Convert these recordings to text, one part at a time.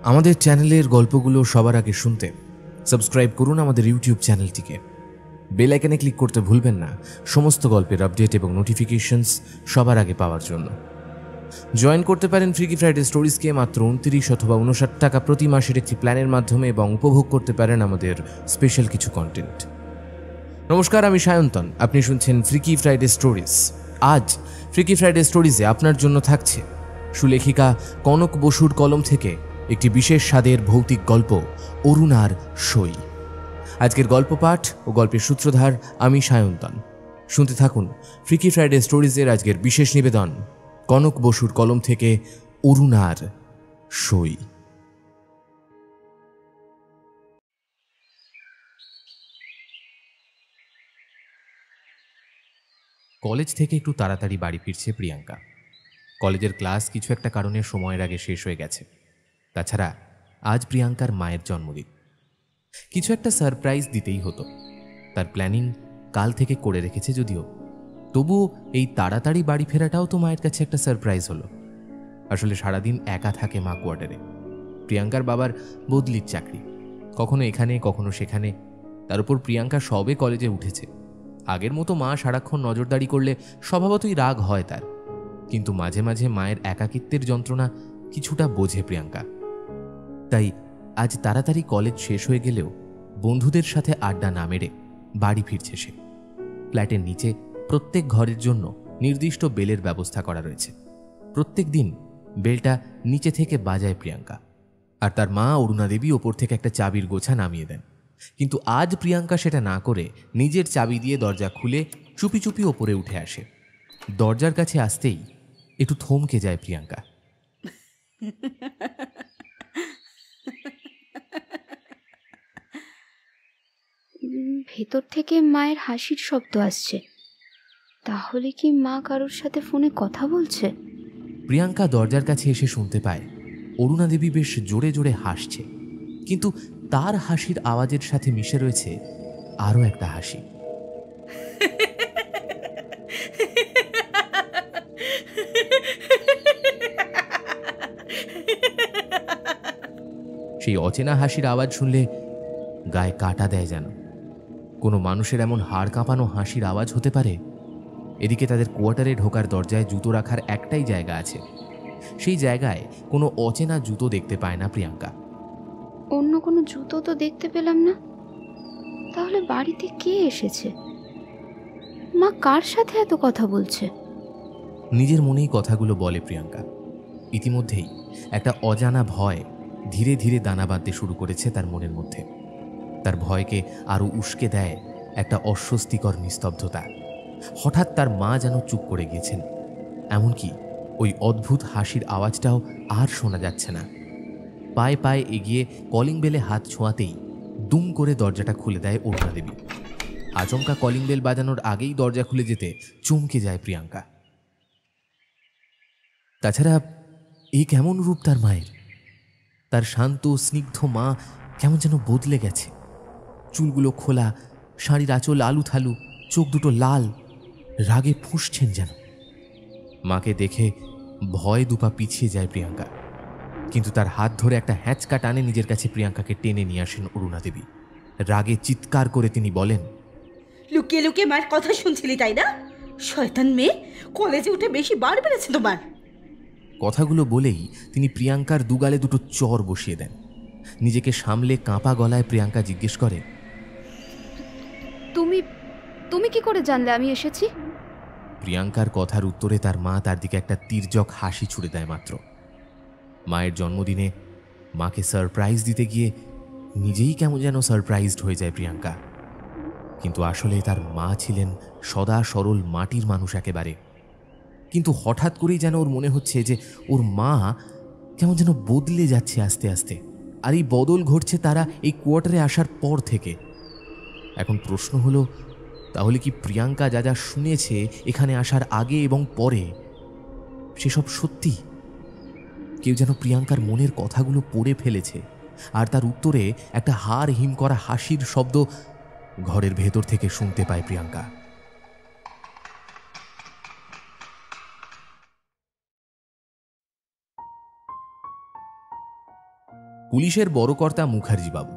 আমাদের চ্যানেলের গল্পগুলো সবার আগে শুনতে সাবস্ক্রাইব করুন আমাদের ইউটিউব চ্যানেলটিকে। বেল আইকনে ক্লিক করতে ভুলবেন না সমস্ত গল্পের আপডেট এবং নোটিফিকেশনস সবার আগে পাওয়ার জন্য। জয়েন করতে পারেন ফ্রিকি ফ্রাইডে স্টোরিজকে মাত্র 29 অথবা 59 টাকা প্রতি মাসের একটি প্ল্যানের মাধ্যমে এবং উপভোগ করতে পারেন আমাদের স্পেশাল কিছু কন্টেন্ট। নমস্কার, আমি সায়ন্তন, আপনি শুনছেন ফ্রিকি ফ্রাইডে স্টোরিজ। আজ ফ্রিকি ফ্রাইডে স্টোরিজে আপনার জন্য থাকছে সুলেখিকা কনক বসুর কলম থেকে একটি বিশেষ স্বাদের ভৌতিক গল্প, অরুণার সই। আজকের গল্প পাঠ ও গল্পের সূত্রধার আমি সায়ন্তন। শুনতে থাকুন ফ্রিকি ফ্রাইডে স্টোরিজের আজকের বিশেষ নিবেদন, কনক বসুর কলম থেকে অরুণার সই। কলেজ থেকে একটু তাড়াতাড়ি বাড়ি ফিরছে প্রিয়াঙ্কা। কলেজের ক্লাস কিছু একটা কারণে সময়ের আগে শেষ হয়ে গেছে। তাছাড়া আজ প্রিয়াঙ্কার মায়ের জন্মদিন, কিছু একটা সারপ্রাইজ দিতেই হতো। তার প্ল্যানিং কাল থেকে করে রেখেছে, যদিও তবুও এই তাড়াতাড়ি বাড়ি ফেরাটাও তো মায়ের কাছে একটা সারপ্রাইজ হলো। আসলে সারাদিন একা থাকে মা কোয়ার্টারে। প্রিয়াঙ্কার বাবার বদলির চাকরি, কখনো এখানে কখনো সেখানে। তার উপর প্রিয়াঙ্কা সবে কলেজে উঠেছে। আগের মতো মা সারাক্ষণ নজরদারি করলে স্বভাবতই রাগ হয় তার, কিন্তু মাঝে মাঝে মায়ের একাকিত্বের যন্ত্রণা কিছুটা বোঝে প্রিয়াঙ্কা। তাই আজ তাড়াতাড়ি কলেজ শেষ হয়ে গেলেও বন্ধুদের সাথে আড্ডা না মেরে বাড়ি ফিরছে সে। ফ্ল্যাটের নিচে প্রত্যেক ঘরের জন্য নির্দিষ্ট বেলের ব্যবস্থা করা রয়েছে। প্রত্যেক দিন বেলটা নিচে থেকে বাজায় প্রিয়াঙ্কা, আর তার মা অরুণা দেবী ওপর থেকে একটা চাবির গোছা নামিয়ে দেন। কিন্তু আজ প্রিয়াঙ্কা সেটা না করে নিজের চাবি দিয়ে দরজা খুলে চুপি চুপি ওপরে উঠে আসে। দরজার কাছে আসতেই একটু থমকে যায় প্রিয়াঙ্কা। ভেতর থেকে মায়ের হাসির শব্দ আসছে। তাহলে কি মা কারোর সাথে ফোনে কথা বলছে? প্রিয়াঙ্কা দরজার কাছে এসে শুনতে পায় অরুণা দেবী বেশ জোরে জোরে হাসছে, কিন্তু তার হাসির আওয়াজের সাথে মিশে রয়েছে আরও একটা হাসি। সেই অচেনা হাসির আওয়াজ শুনলে গায়ে কাটা দেয় যেন। কোনো মানুষের এমন হাড় কাঁপানো হাসির আওয়াজ হতে পারে? এদিকে তাদের কোয়ার্টারে ঢোকার দরজায় জুতো রাখার একটাই জায়গা আছে। সেই জায়গায় কোনো অচেনা জুতো দেখতে পায় না প্রিয়াঙ্কা। অন্য কোনো জুতো তো দেখতে পেলাম না। তাহলে বাড়িতে কে এসেছে? মা কার সাথে এত কথা বলছে? নিজের মনেই কথাগুলো বলে প্রিয়াঙ্কা। ইতিমধ্যেই একটা অজানা ভয় ধীরে ধীরে দানা বাঁধতে শুরু করেছে তার মনের মধ্যে। তার ভয়কে আরও উস্কে দেয় একটা অস্বস্তিকর নিস্তব্ধতা। হঠাৎ তার মা যেন চুপ করে গিয়েছেন, এমনকি ওই অদ্ভুত হাসির আওয়াজটাও আর শোনা যাচ্ছে না। পায়ে পায়ে এগিয়ে কলিং বেলে হাত ছোঁয়াতেই দুম করে দরজাটা খুলে দেয় অরুণা দেবী। আচমকা কলিং বেল বাজানোর আগেই দরজা খুলে যেতে চমকে যায় প্রিয়াঙ্কা। তাছাড়া এই কেমন রূপ তার মায়ের! তার শান্ত স্নিগ্ধ মা কেমন যেন বদলে গেছে। চুলগুলো খোলা, শাড়ির আঁচল আলু থালু, চোখ দুটো লাল, রাগে ফুঁসছেন যেন। মাকে দেখে ভয় দুপা পিছিয়ে যায় প্রিয়াঙ্কা, কিন্তু তার হাত ধরে একটা হ্যাঁচকা টানে নিজের কাছে প্রিয়াঙ্কাকে টেনে নিয়ে আসেন অরুণা দেবী। রাগে চিৎকার করে তিনি বলেন, লুকিয়ে লুকিয়ে মায়ের কথা শুনছিলি তাই না? শয়তান মেয়ে, কলেজে উঠে বেশি বার বেড়েছে তোমার। কথাগুলো বলেই তিনি প্রিয়াঙ্কার দুগালে দুটো চর বসিয়ে দেন। নিজেকে সামলে কাঁপা গলায় প্রিয়াঙ্কা জিজ্ঞেস করে, তুমি তুমি কি করে জানলে আমি এসেছি? প্রিয়াঙ্কার কথার উত্তরে তার মা তার দিকে একটা তির্যক হাসি ছুড়ে দেয় মাত্র। মায়ের জন্মদিনে মাকে সারপ্রাইজ দিতে গিয়ে নিজেই কেমন যেন সারপ্রাইজড হয়ে যায় প্রিয়াঙ্কা। কিন্তু আসলে তার মা ছিলেন সদা সরল মাটির মানুষ একেবারে। কিন্তু হঠাৎ করেই যেন ওর মনে হচ্ছে যে ওর মা কেমন যেন বদলে যাচ্ছে আস্তে আস্তে। আর এই বদল ঘটছে তারা এই কোয়ার্টারে আসার পর থেকে। এখন প্রশ্ন হলো, তাহলে কি প্রিয়াঙ্কা যা যা শুনেছে এখানে আসার আগে এবং পরে সেসব সত্যি? কেউ যেন প্রিয়াঙ্কার মনের কথাগুলো পড়ে ফেলেছে, আর তার উত্তরে একটা হাড় হিম করা হাসির শব্দ ঘরের ভেতর থেকে শুনতে পায় প্রিয়াঙ্কা। পুলিশের বড় কর্তা মুখার্জি বাবু।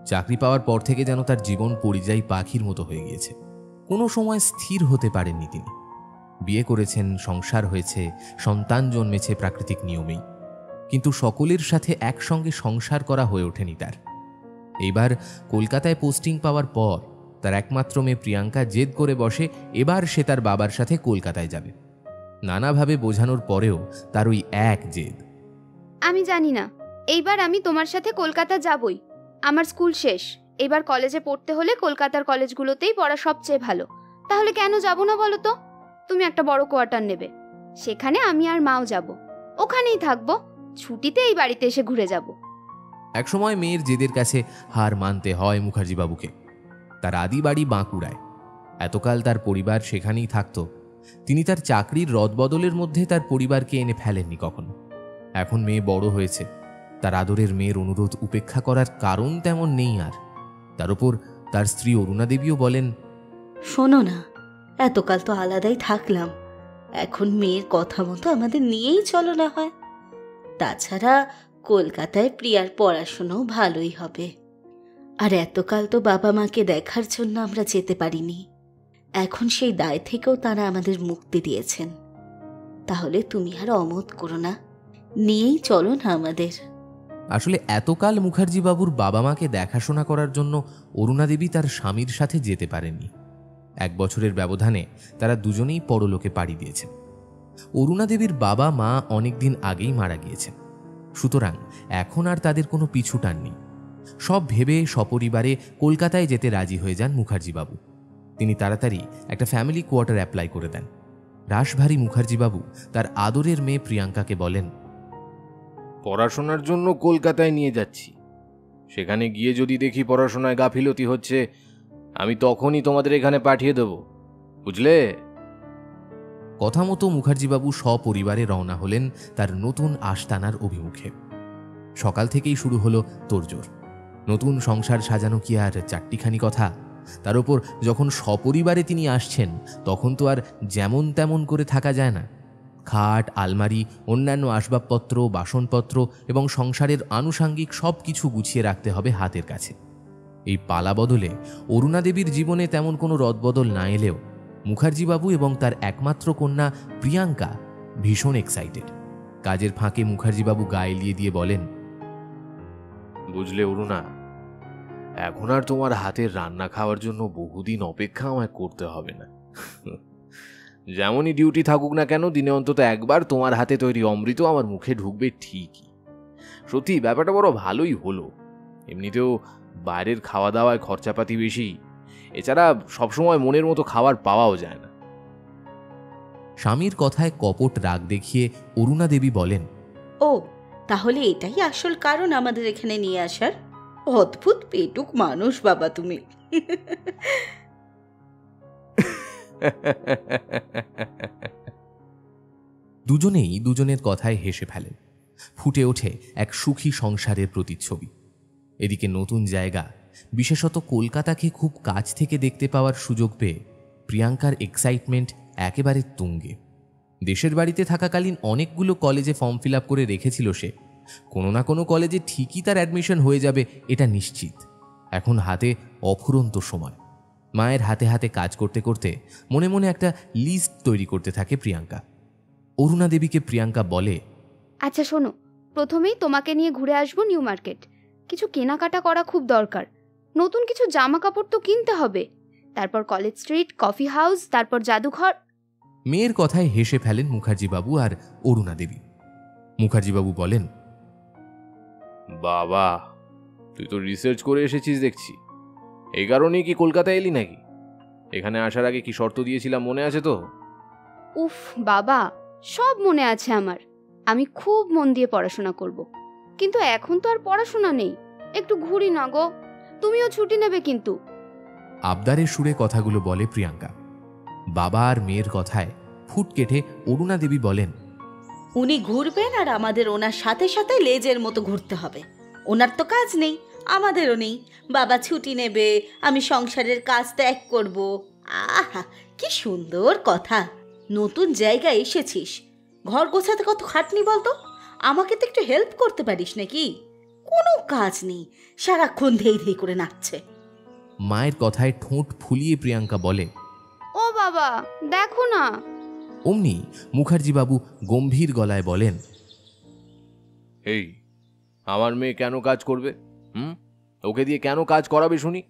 চাকরি পাওয়ার পর থেকে যেন তার জীবন পরিযায়ী পাখির মতো হয়ে গিয়েছে। কোনো সময় স্থির হতে পারেননি তিনি। বিয়ে করেছেন, সংসার হয়েছে, সন্তান জন্মেছে প্রাকৃতিক নিয়মেই, কিন্তু সকলের সাথে একসঙ্গে সংসার করা হয়ে ওঠেনি তার। এইবার কলকাতায় পোস্টিং পাওয়ার পর তার একমাত্র মেয়ে প্রিয়াঙ্কা জেদ করে বসে এবার সে তার বাবার সাথে কলকাতায় যাবে। নানাভাবে বোঝানোর পরেও তার ওই এক জেদ। আমি জানি না, এইবার আমি তোমার সাথে কলকাতা যাবই। আমার স্কুল শেষ, এবার কলেজে পড়তে হলে কলকাতার কলেজগুলোতেই পড়া সবচেয়ে ভালো। তাহলে কেন যাব না বলো তো? তুমি একটা বড় কোয়ার্টার নেবে, সেখানে আমি আর মাও যাব, ওখানেই থাকবো। ছুটিতে এই বাড়িতে এসে ঘুরে যাব। একসময় মেয়ের জেদের কাছে হার মানতে হয় মুখার্জি বাবুকে। তার আদি বাড়ি বাঁকুড়ায়, এতকাল তার পরিবার সেখানেই থাকত। তিনি তার চাকরির রদবদলের মধ্যে তার পরিবারকে এনে ফেলেননি কখনো। এখন মেয়ে বড় হয়েছে, তার আদরের মেয়ের অনুরোধ উপেক্ষা করার কারণ তেমন নেই আর। তার উপর তার স্ত্রী অরুণা দেবীও বলেন, শোনো না, এতকাল তো আলাদাই থাকলাম, এখন মেয়ের কথা মতো আমাদের নিয়েই চলো না হয়। তাছাড়া কলকাতায় প্রিয়ার পড়াশোনাও ভালোই হবে। আর এতকাল তো বাবা মাকে দেখার জন্য আমরা যেতে পারিনি, এখন সেই দায় থেকেও তারা আমাদের মুক্তি দিয়েছেন। তাহলে তুমি আর অমত করো না, নিয়েই চলো না আমাদের। আসলে এতকাল মুখার্জি বাবুর বাবা মাকে দেখাশোনা করার জন্য অরুণা দেবী তার স্বামীর সাথে যেতে পারেননি। 1 বছরের ব্যবধানে তারা দুজনেই পরলোকে পাড়ি দিয়েছেন। অরুণা দেবীর বাবা মা অনেকদিন আগেই মারা গিয়েছেন, সুতরাং এখন আর তাদের কোনো পিছু টান নেই। সব ভেবে সপরিবারে কলকাতায় যেতে রাজি হয়ে যান মুখার্জি বাবু। তিনি তাড়াতাড়ি একটা ফ্যামিলি কোয়ার্টার অ্যাপ্লাই করে দেন। রাশভারী মুখার্জি বাবু তার আদরের মেয়ে প্রিয়াঙ্কাকে বলেন, পড়াশোনার জন্য কলকাতায় নিয়ে যাচ্ছি, সেখানে গিয়ে যদি দেখি পড়াশোনায় গাফিলতি হচ্ছে, আমি তখনই তোমাদের এখানে পাঠিয়ে দেব, বুঝলে? কথা মতো মুখার্জিবাবু সপরিবারে রওনা হলেন তার নতুন আস্তানার অভিমুখে। সকাল থেকেই শুরু হলো তোড়জোড়। নতুন সংসার সাজানো কি আর চারটিখানি কথা? তার উপর যখন সপরিবারে তিনি আসছেন, তখন তো আর যেমন তেমন করে থাকা যায় না। খাট, আলমারি, অন্যান্য আসবাবপত্র, বাসনপত্র এবং সংসারের আনুষাঙ্গিক সব কিছু গুছিয়ে রাখতে হবে হাতের কাছে। এই পালা বদলে অরুণা দেবীর জীবনে তেমন কোনো রদবদল না এলেও মুখার্জিবাবু এবং তার একমাত্র কন্যা প্রিয়াঙ্কা ভীষণ এক্সাইটেড। কাজের ফাঁকে মুখার্জিবাবু গা এলিয়ে দিয়ে বলেন, বুঝলে অরুণা, এখন আর তোমার হাতের রান্না খাওয়ার জন্য বহুদিন অপেক্ষা আমায় করতে হবে না। যেমনই ডিউটি থাকুক না কেন, দিনে অন্তত একবার তোমার হাতে তৈরি অমৃত আমার মুখে ঢুকবে ঠিকই। সত্যি ব্যাপারটা বড় ভালোই হলো। এমনিতেও বাইরের খাওয়া দাওয়ায় খরচাপাতি বেশি, এছাড়া সবসময় মনের মতো খাবার পাওয়াও যায় না। স্বামীর কথায় কপট রাগ দেখিয়ে অরুণা দেবী বলেন, ও, তাহলে এটাই আসল কারণ আমাদের এখানে নিয়ে আসার? অদ্ভুত পেটুক মানুষ বাবা তুমি। দুজনেই দুজনের কথায় হেসে ফেলেন। ফুটে ওঠে এক সুখী সংসারের প্রতিচ্ছবি। এদিকে নতুন জায়গা, বিশেষত কলকাতাকে খুব কাছ থেকে দেখতে পাওয়ার সুযোগ পেয়ে প্রিয়াঙ্কার এক্সাইটমেন্ট একেবারে তুঙ্গে। দেশের বাড়িতে থাকাকালীন অনেকগুলো কলেজে ফর্ম ফিল আপ করে রেখেছিল সে। কোনো না কোনো কলেজে ঠিকই তার অ্যাডমিশন হয়ে যাবে, এটা নিশ্চিত। এখন হাতে অফুরন্ত সময়। মায়ের হাতে হাতে কাজ করতে করতে মনে মনে একটা লিস্ট তৈরি করতে থাকে প্রিয়াঙ্কা। অরুণা দেবীকে প্রিয়াঙ্কা বলে, আচ্ছা শোনো, প্রথমেই তোমাকে নিয়ে ঘুরে আসবো নিউ মার্কেট। কিছু কেনাকাটা করা খুব দরকার, নতুন কিছু জামা কাপড় তো কিনতে হবে। তারপর কলেজ স্ট্রিট, কফি হাউস, তারপর জাদুঘর। মেয়ের কথায় হেসে ফেলেন মুখার্জিবাবু আর অরুণা দেবী। মুখার্জিবাবু বলেন, বাবা, তুই তো রিসার্চ করে এসেছিস দেখছি। এই কারণেই কি কলকাতায় এলি নাকি? এখানে আসার আগে কি শর্ত দিয়েছিলাম মনে আছে তো? উফ বাবা, সব মনে আছে আমার। আমি খুব মন দিয়ে পড়াশোনা করব, কিন্তু এখন তো আর পড়াশোনা নেই। একটু ঘুরি না গো, তুমিও ছুটি নেবে কিন্তু। আবদারের সুরে কথাগুলো বলে প্রিয়াঙ্কা। বাবা আর মেয়ের কথায় ফুট কেটে অরুণা দেবী বলেন, উনি ঘুরবেন আর আমাদের ওনার সাথে সাথে লেজের মতো ঘুরতে হবে। ওনার তো কাজ নেই, আমাদেরও নেই। বাবা ছুটি নেবে, আমি সংসারের কাজ ত্যাগ করব। আহা, কি সুন্দর কথা। নতুন জায়গায় এসেছিস, ঘর গোছাতে কত খাটনি বলতো। আমাকে তো একটু হেল্প করতে পারিস নাকি? কোনো কাজ নেই, সারাক্ষণ ধেই ধেই করে নাচছে। মায়ের কথায় ঠোঁট ফুলিয়ে প্রিয়াঙ্কা বলে, ও বাবা, দেখো না। অমনি মুখার্জিবাবু গম্ভীর গলায় বলেন, এই, আমার মেয়ে কেন কাজ করবে? ওকে দিয়ে কেন কাজ করাবে শুনি?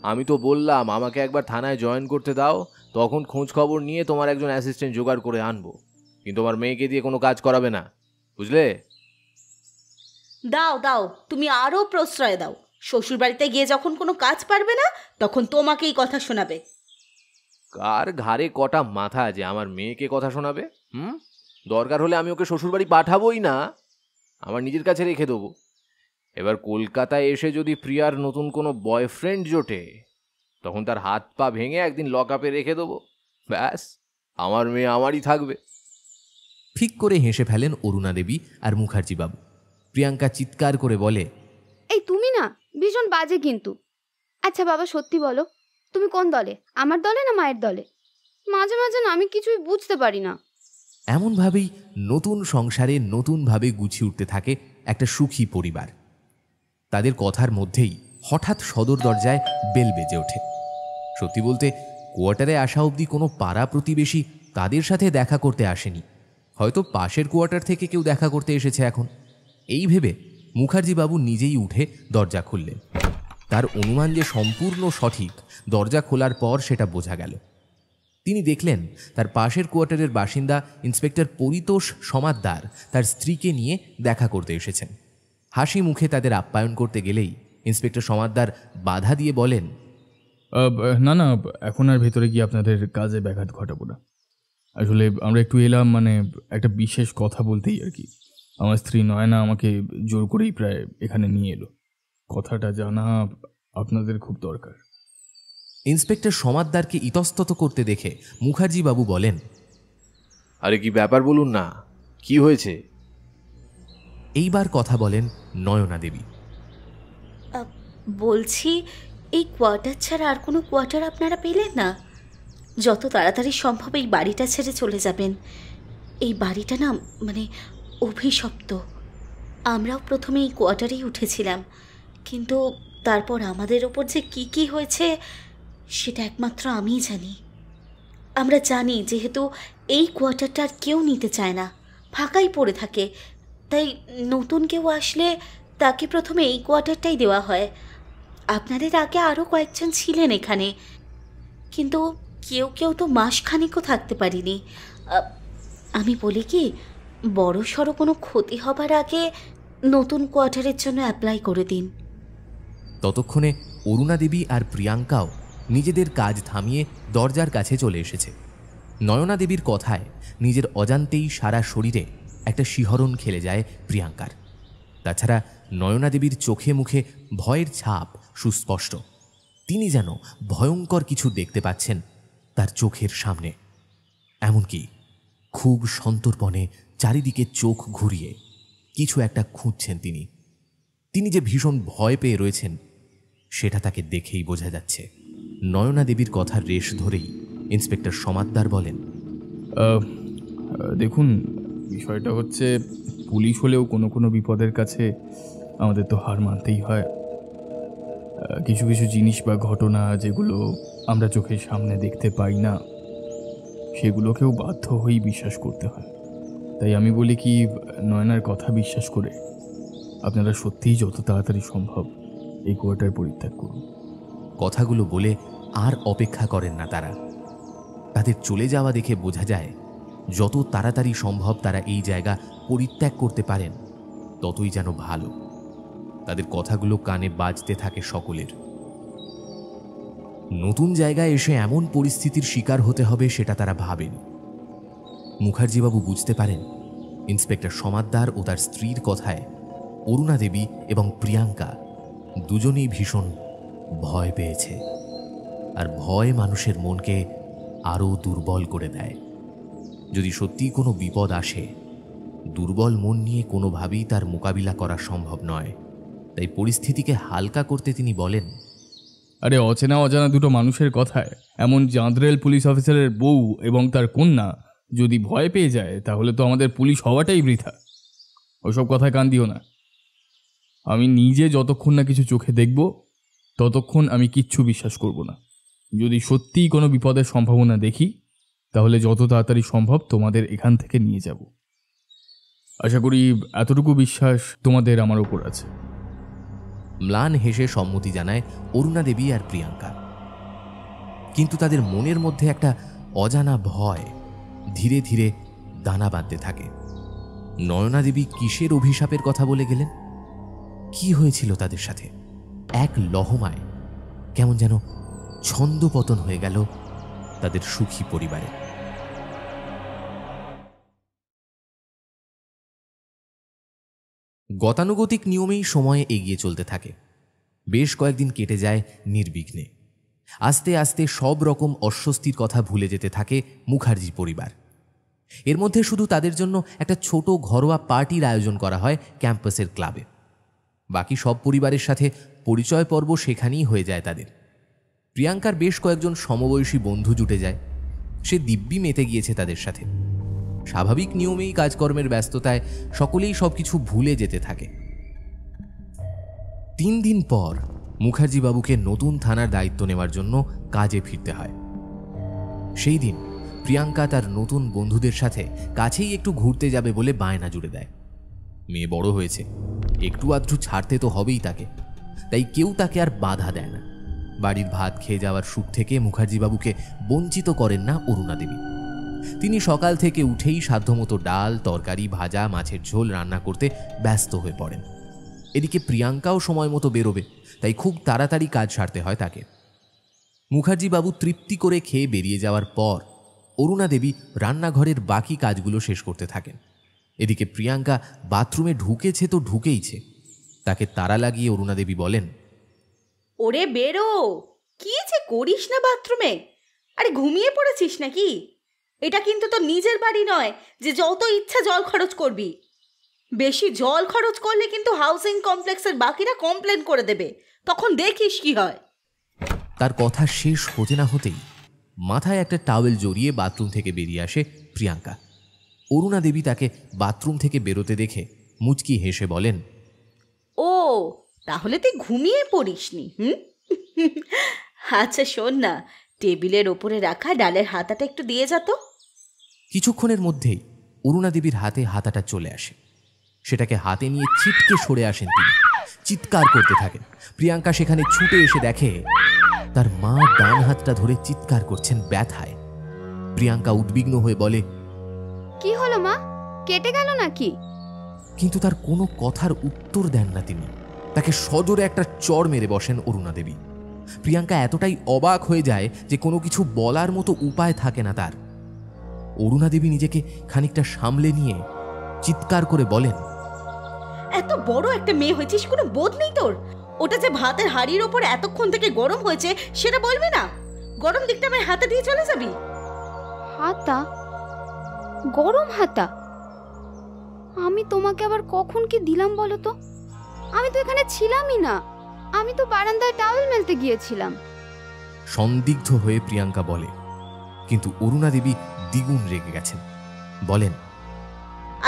আমি তো বললাম আমাকে একবার থানায় জয়েন করতে দাও, তখন খোঁজ খবর নিয়ে তোমার একজন অ্যাসিস্ট্যান্ট জোগাড় করে আনবো, কিন্তু আমার মেয়েকে দিয়ে কোনো কাজ করাবে না, বুঝলে? দাও দাও, তুমি আরও প্রশ্রয় দাও। শ্বশুর বাড়িতে গিয়ে যখন কোনো কাজ পারবে না, তখন তোমাকেই কথা শোনাবে। কার ঘাড়ে কটা মাথা যে আমার মেয়েকে কথা শোনাবে? দরকার হলে আমি ওকে শ্বশুরবাড়ি পাঠাবোই না, আমার নিজের কাছে রেখে দেবো। এবার কলকাতায় এসে যদি প্রিয়ার নতুন কোনো বয়ফ্রেন্ড জোটে, তখন তার হাত পা ভেঙে একদিন লকআপে রেখে দেবো। ব্যাস, আমার মেয়ে আমারই থাকবে। ঠিক করে হেসে ফেলেন অরুণা দেবী আর মুখার্জিবাবু। প্রিয়াঙ্কা চিৎকার করে বলে, এই তুমি না ভীষণ বাজে কিন্তু। আচ্ছা বাবা, সত্যি বলো, তুমি কোন দলে, আমার দলে না মায়ের দলে? মাঝে মাঝে না আমি কিছুই বুঝতে পারি না। এমনভাবেই নতুন সংসারে নতুনভাবে গুছিয়ে উঠতে থাকে একটা সুখী পরিবার। তাদের কথার মধ্যেই হঠাৎ সদর দরজায় বেল বেজে ওঠে। সত্যি বলতে কোয়ার্টারে আসা অবধি কোনো পাড়া প্রতিবেশী তাদের সাথে দেখা করতে আসেনি, হয়তো পাশের কোয়ার্টার থেকে কেউ দেখা করতে এসেছে এখন। এই ভেবে মুখার্জিবাবু নিজেই উঠে দরজা খুললেন। তার অনুমান যে সম্পূর্ণ সঠিক, দরজা খোলার পর সেটা বোঝা গেল। তিনি দেখলেন তার পাশের কোয়ার্টারের বাসিন্দা ইন্সপেক্টর পরিতোষ সমাদ্দার তার স্ত্রীকে নিয়ে দেখা করতে এসেছেন। হাসি মুখে তাদের আপ্যায়ন করতে গেলেই ইন্সপেক্টর সমাদ্দার বাধা দিয়ে বলেন, না না, এখন আর ভেতরে গিয়ে আপনাদের কাজে ব্যাঘাত ঘটাবো না। আসলে আমরা একটু এলাম, মানে একটা বিশেষ কথা বলতেই আর কি। আমার স্ত্রী নয়না আমাকে জোর করেই প্রায় এখানে নিয়ে এলো। কথাটা জানা আপনাদের খুব দরকার। ইন্সপেক্টর সমাদ্দারকে ইতস্তত করতে দেখে মুখার্জিবাবু বলেন, আরে কি ব্যাপার বলুন না, কি হয়েছে? এইবার কথা বলেন নয়না দেবী। বলছি, এই কোয়ার্টার ছাড়া আর কোনো কোয়ার্টার আপনারা পেলেন না? যত তাড়াতাড়ি সম্ভব এই বাড়িটা ছেড়ে চলে যাবেন। এই বাড়িটা না মানে অভিশপ্ত। আমরাও প্রথমে এই কোয়ার্টারেই উঠেছিলাম, কিন্তু তারপর আমাদের ওপর যে কি কি হয়েছে সেটা একমাত্র আমিই জানি। আমরা জানি যেহেতু এই কোয়ার্টারটা আর কেউ নিতে চায় না, ফাঁকাই পড়ে থাকে, তাই নতুন কেউ আসলে তাকে প্রথমে এই কোয়ার্টারটাই দেওয়া হয়। আপনাদের আগে আরও কয়েকজন ছিলেন এখানে, কিন্তু কেউ কেউ তো মাসখানেকও থাকতে পারিনি। আমি বলি কি, বড় সড়ো কোনো ক্ষতি হবার আগে নতুন কোয়ার্টারের জন্য অ্যাপ্লাই করে দিন। ততক্ষণে অরুণা দেবী আর প্রিয়াঙ্কাও নিজেদের কাজ থামিয়ে দরজার কাছে চলে এসেছে। নয়না দেবীর কথায় নিজের অজান্তেই সারা শরীরে একটা শিহরণ খেলে যায় প্রিয়াঙ্কার। তাছাড়া নয়না দেবীর চোখে মুখে ভয়ের ছাপ সুস্পষ্ট। তিনি যেন ভয়ঙ্কর কিছু দেখতে পাচ্ছেন তার চোখের সামনে। এমনকি খুব সন্তর্পণে চারিদিকে চোখ ঘুরিয়ে কিছু একটা খুঁজছেন তিনি। তিনি যে ভীষণ ভয় পেয়ে রয়েছেন সেটা তাকে দেখেই বোঝা যাচ্ছে। নয়না দেবীর কথার রেশ ধরেই ইন্সপেক্টর সমাদ্দার বলেন, দেখুন, বিষয়টা হচ্ছে পুলিশ হলেও কোনো কোনো বিপদের কাছে আমাদের তো হার মানতেই হয়। কিছু কিছু জিনিস বা ঘটনা যেগুলো আমরা চোখের সামনে দেখতে পাই না, সেগুলোকেও বাধ্য হয়েই বিশ্বাস করতে হয়। তাই আমি বলি কি, নয়নার কথা বিশ্বাস করে আপনারা সত্যিই যত তাড়াতাড়ি সম্ভব এই কোয়ার্টার পরিত্যাগ করুন। কথাগুলো বলে আর অপেক্ষা করেন না তারা। তাদের চলে যাওয়া দেখে বোঝা যায় যত তাড়াতাড়ি সম্ভব তারা এই জায়গা পরিত্যাগ করতে পারেন ততই যেন ভালো। তাদের কথাগুলো কানে বাজতে থাকে সকলের। নতুন জায়গায় এসে এমন পরিস্থিতির শিকার হতে হবে সেটা তারা ভাবেন। মুখার্জিবাবু বুঝতে পারেন ইন্সপেক্টর সমাদ্দার ও তার স্ত্রীর কথায় অরুণা দেবী এবং প্রিয়াঙ্কা দুজনেই ভীষণ ভয় পেয়েছে। আর ভয় মানুষের মনকে আরও দুর্বল করে দেয়। যদি সত্যি কোনো বিপদ আসে, দুর্বল মন নিয়ে কোনোভাবেই তার মোকাবিলা করা সম্ভব নয়। তাই পরিস্থিতিকে হালকা করতে তিনি বলেন, আরে অচেনা অজানা দুটো মানুষের কথায় এমন জাঁদরেল পুলিশ অফিসারের বউ এবং তার কন্যা যদি ভয় পেয়ে যায়, তাহলে তো আমাদের পুলিশ হওয়াটাই বৃথা। ওইসব কথায় কান দিও না। আমি নিজে যতক্ষণ না কিছু চোখে দেখব ততক্ষণ আমি কিচ্ছু বিশ্বাস করব না। যদি সত্যিই কোনো বিপদের সম্ভাবনা দেখি তাহলে যত তাড়াতাড়ি সম্ভব তোমাদের এখান থেকে নিয়ে যাব। আশা করি এতটুকু বিশ্বাস তোমাদের আমার উপর আছে। ম্লান হেসে সম্মতি জানায় অরুণা দেবী আর প্রিয়াঙ্কা। কিন্তু তাদের মনের মধ্যে একটা অজানা ভয় ধীরে ধীরে দানা বাঁধতে থাকে। নয়না দেবী কিসের অভিশাপের কথা বলে গেলেন? কি হয়েছিল তাদের সাথে? এক লহমায় কেমন যেন ছন্দপতন হয়ে গেল তাদের সুখী পরিবারে। গতানুগতিক নিয়মেই সময় এগিয়ে চলতে থাকে। বেশ কয়েকদিন কেটে যায় নির্বিঘ্নে। আস্তে আস্তে সব রকম অস্বস্তির কথা ভুলে যেতে থাকে মুখার্জি পরিবার। এর মধ্যে শুধু তাদের জন্য একটা ছোট ঘরোয়া পার্টির আয়োজন করা হয় ক্যাম্পাসের ক্লাবে। বাকি সব পরিবারের সাথে পরিচয় পর্ব সেখানেই হয়ে যায় তাদের। প্রিয়াঙ্কার বেশ কয়েকজন সমবয়সী বন্ধু জুটে যায়। সে দিব্যি মেতে গিয়েছে তাদের সাথে। স্বাভাবিক নিয়মেই কাজকর্মের ব্যস্ততায় সকলেই সবকিছু ভুলে যেতে থাকে। 3 দিন পর মুখার্জি বাবুকে নতুন থানার দায়িত্ব নেওয়ার জন্য কাজে ফিরতে হয়। সেই দিন প্রিয়াঙ্কা তার নতুন বন্ধুদের সাথে কাছেই একটু ঘুরতে যাবে বলে বায়না জুড়ে দেয়। মেয়ে বড় হয়েছে, একটু আধটু ছাড়তে তো হবেই তাকে, তাই কেউ তাকে আর বাধা দেয় না। বাড়ির ভাত খেয়ে যাওয়ার সুখ থেকে মুখার্জি বাবুকে বঞ্চিত করেন না অরুণা দেবী। তিনি সকাল থেকে উঠেই সাধ্যমতো ডাল, তরকারি, ভাজা, মাছের ঝোল রান্না করতে ব্যস্ত হয়ে পড়েন। এদিকে প্রিয়াঙ্কাও সময় মতো বেরোবে, তাই খুব তাড়াতাড়ি কাজ সারতে হয় তাকে। মুখার্জি বাবু তৃপ্তি করে খেয়ে বেরিয়ে যাওয়ার পর অরুণা দেবী রান্নাঘরের বাকি কাজগুলো শেষ করতে থাকেন। এদিকে প্রিয়াঙ্কা বাথরুমে ঢুকেছে তো ঢুকেইছে। তাকে তাড়া লাগিয়ে অরুণা দেবী বলেন, ওরে বেরো, কি যে করিস না বাথরুমে? আরে ঘুমিয়ে পড়েছিস নাকি? এটা কিন্তু তোর নিজের বাড়ি নয় যে যত ইচ্ছা জল খরচ করবি। বেশি জল খরচ করলে কিন্তু হাউসিং কমপ্লেক্সের বাকিরা কমপ্লেন করে দেবে, তখন দেখিস কি হয়। তার কথা শেষ হতে না হতেই মাথায় একটা টাওয়েল জড়িয়ে বাথরুম থেকে বেরিয়ে আসে প্রিয়াঙ্কা। অরুণা দেবী তাকে বাথরুম থেকে বেরোতে দেখে মুচকি হেসে বলেন, ও তাহলে তুই ঘুমিয়ে পড়িসনি? আচ্ছা শোন না, টেবিলের ওপরে রাখা ডালের হাতাটা একটু দিয়ে যা তো। কিছুক্ষণের মধ্যেই অরুণা দেবীর হাতে হাতাটা চলে আসে। সেটাকে হাতে নিয়ে ছিটকে সরে আসেন তিনি। চিৎকার করতে থাকেন। প্রিয়াঙ্কা সেখানে ছুটে এসে দেখে তার মা ডান হাতটা ধরে চিৎকার করছেন ব্যথায়। প্রিয়াঙ্কা উদ্বিগ্ন হয়ে বলে, কি হলো মা, কেটে গেল নাকি? কিন্তু তার কোনো কথার উত্তর দেন না তিনি। তাকে সজোরে একটা চড় মেরে বসেন অরুণা দেবী। প্রিয়াঙ্কা এতটাই অবাক হয়ে যায় যে কোনো কিছু বলার মতো উপায় থাকে না তার। অরুণা দেবী নিজেকে খানিকটা সামলে নিয়ে চিৎকার করে বলেন, এত বড় একটা মেয়ে হয়েছিস, কোনো বোধ নেই তোর? ওটা যে ভাতের হাড়ির ওপর এতক্ষণ থেকে গরম হয়েছে সেটা বলবি না? গরম দিকটা আমার হাতে দিয়ে চলে যাবি? হাতা? গরম হাতা? আমি তোমাকে আবার কখন কি দিলাম বলো তো? আমি তো এখানে ছিলামই না, আমি তো বারান্দায় টাওয়েল মেলতে গিয়েছিলাম। সন্দিগ্ধ হয়ে প্রিয়াঙ্কা বলে। কিন্তু অরুণা দেবী দ্বিগুণ রেগে গেছেন। বলেন,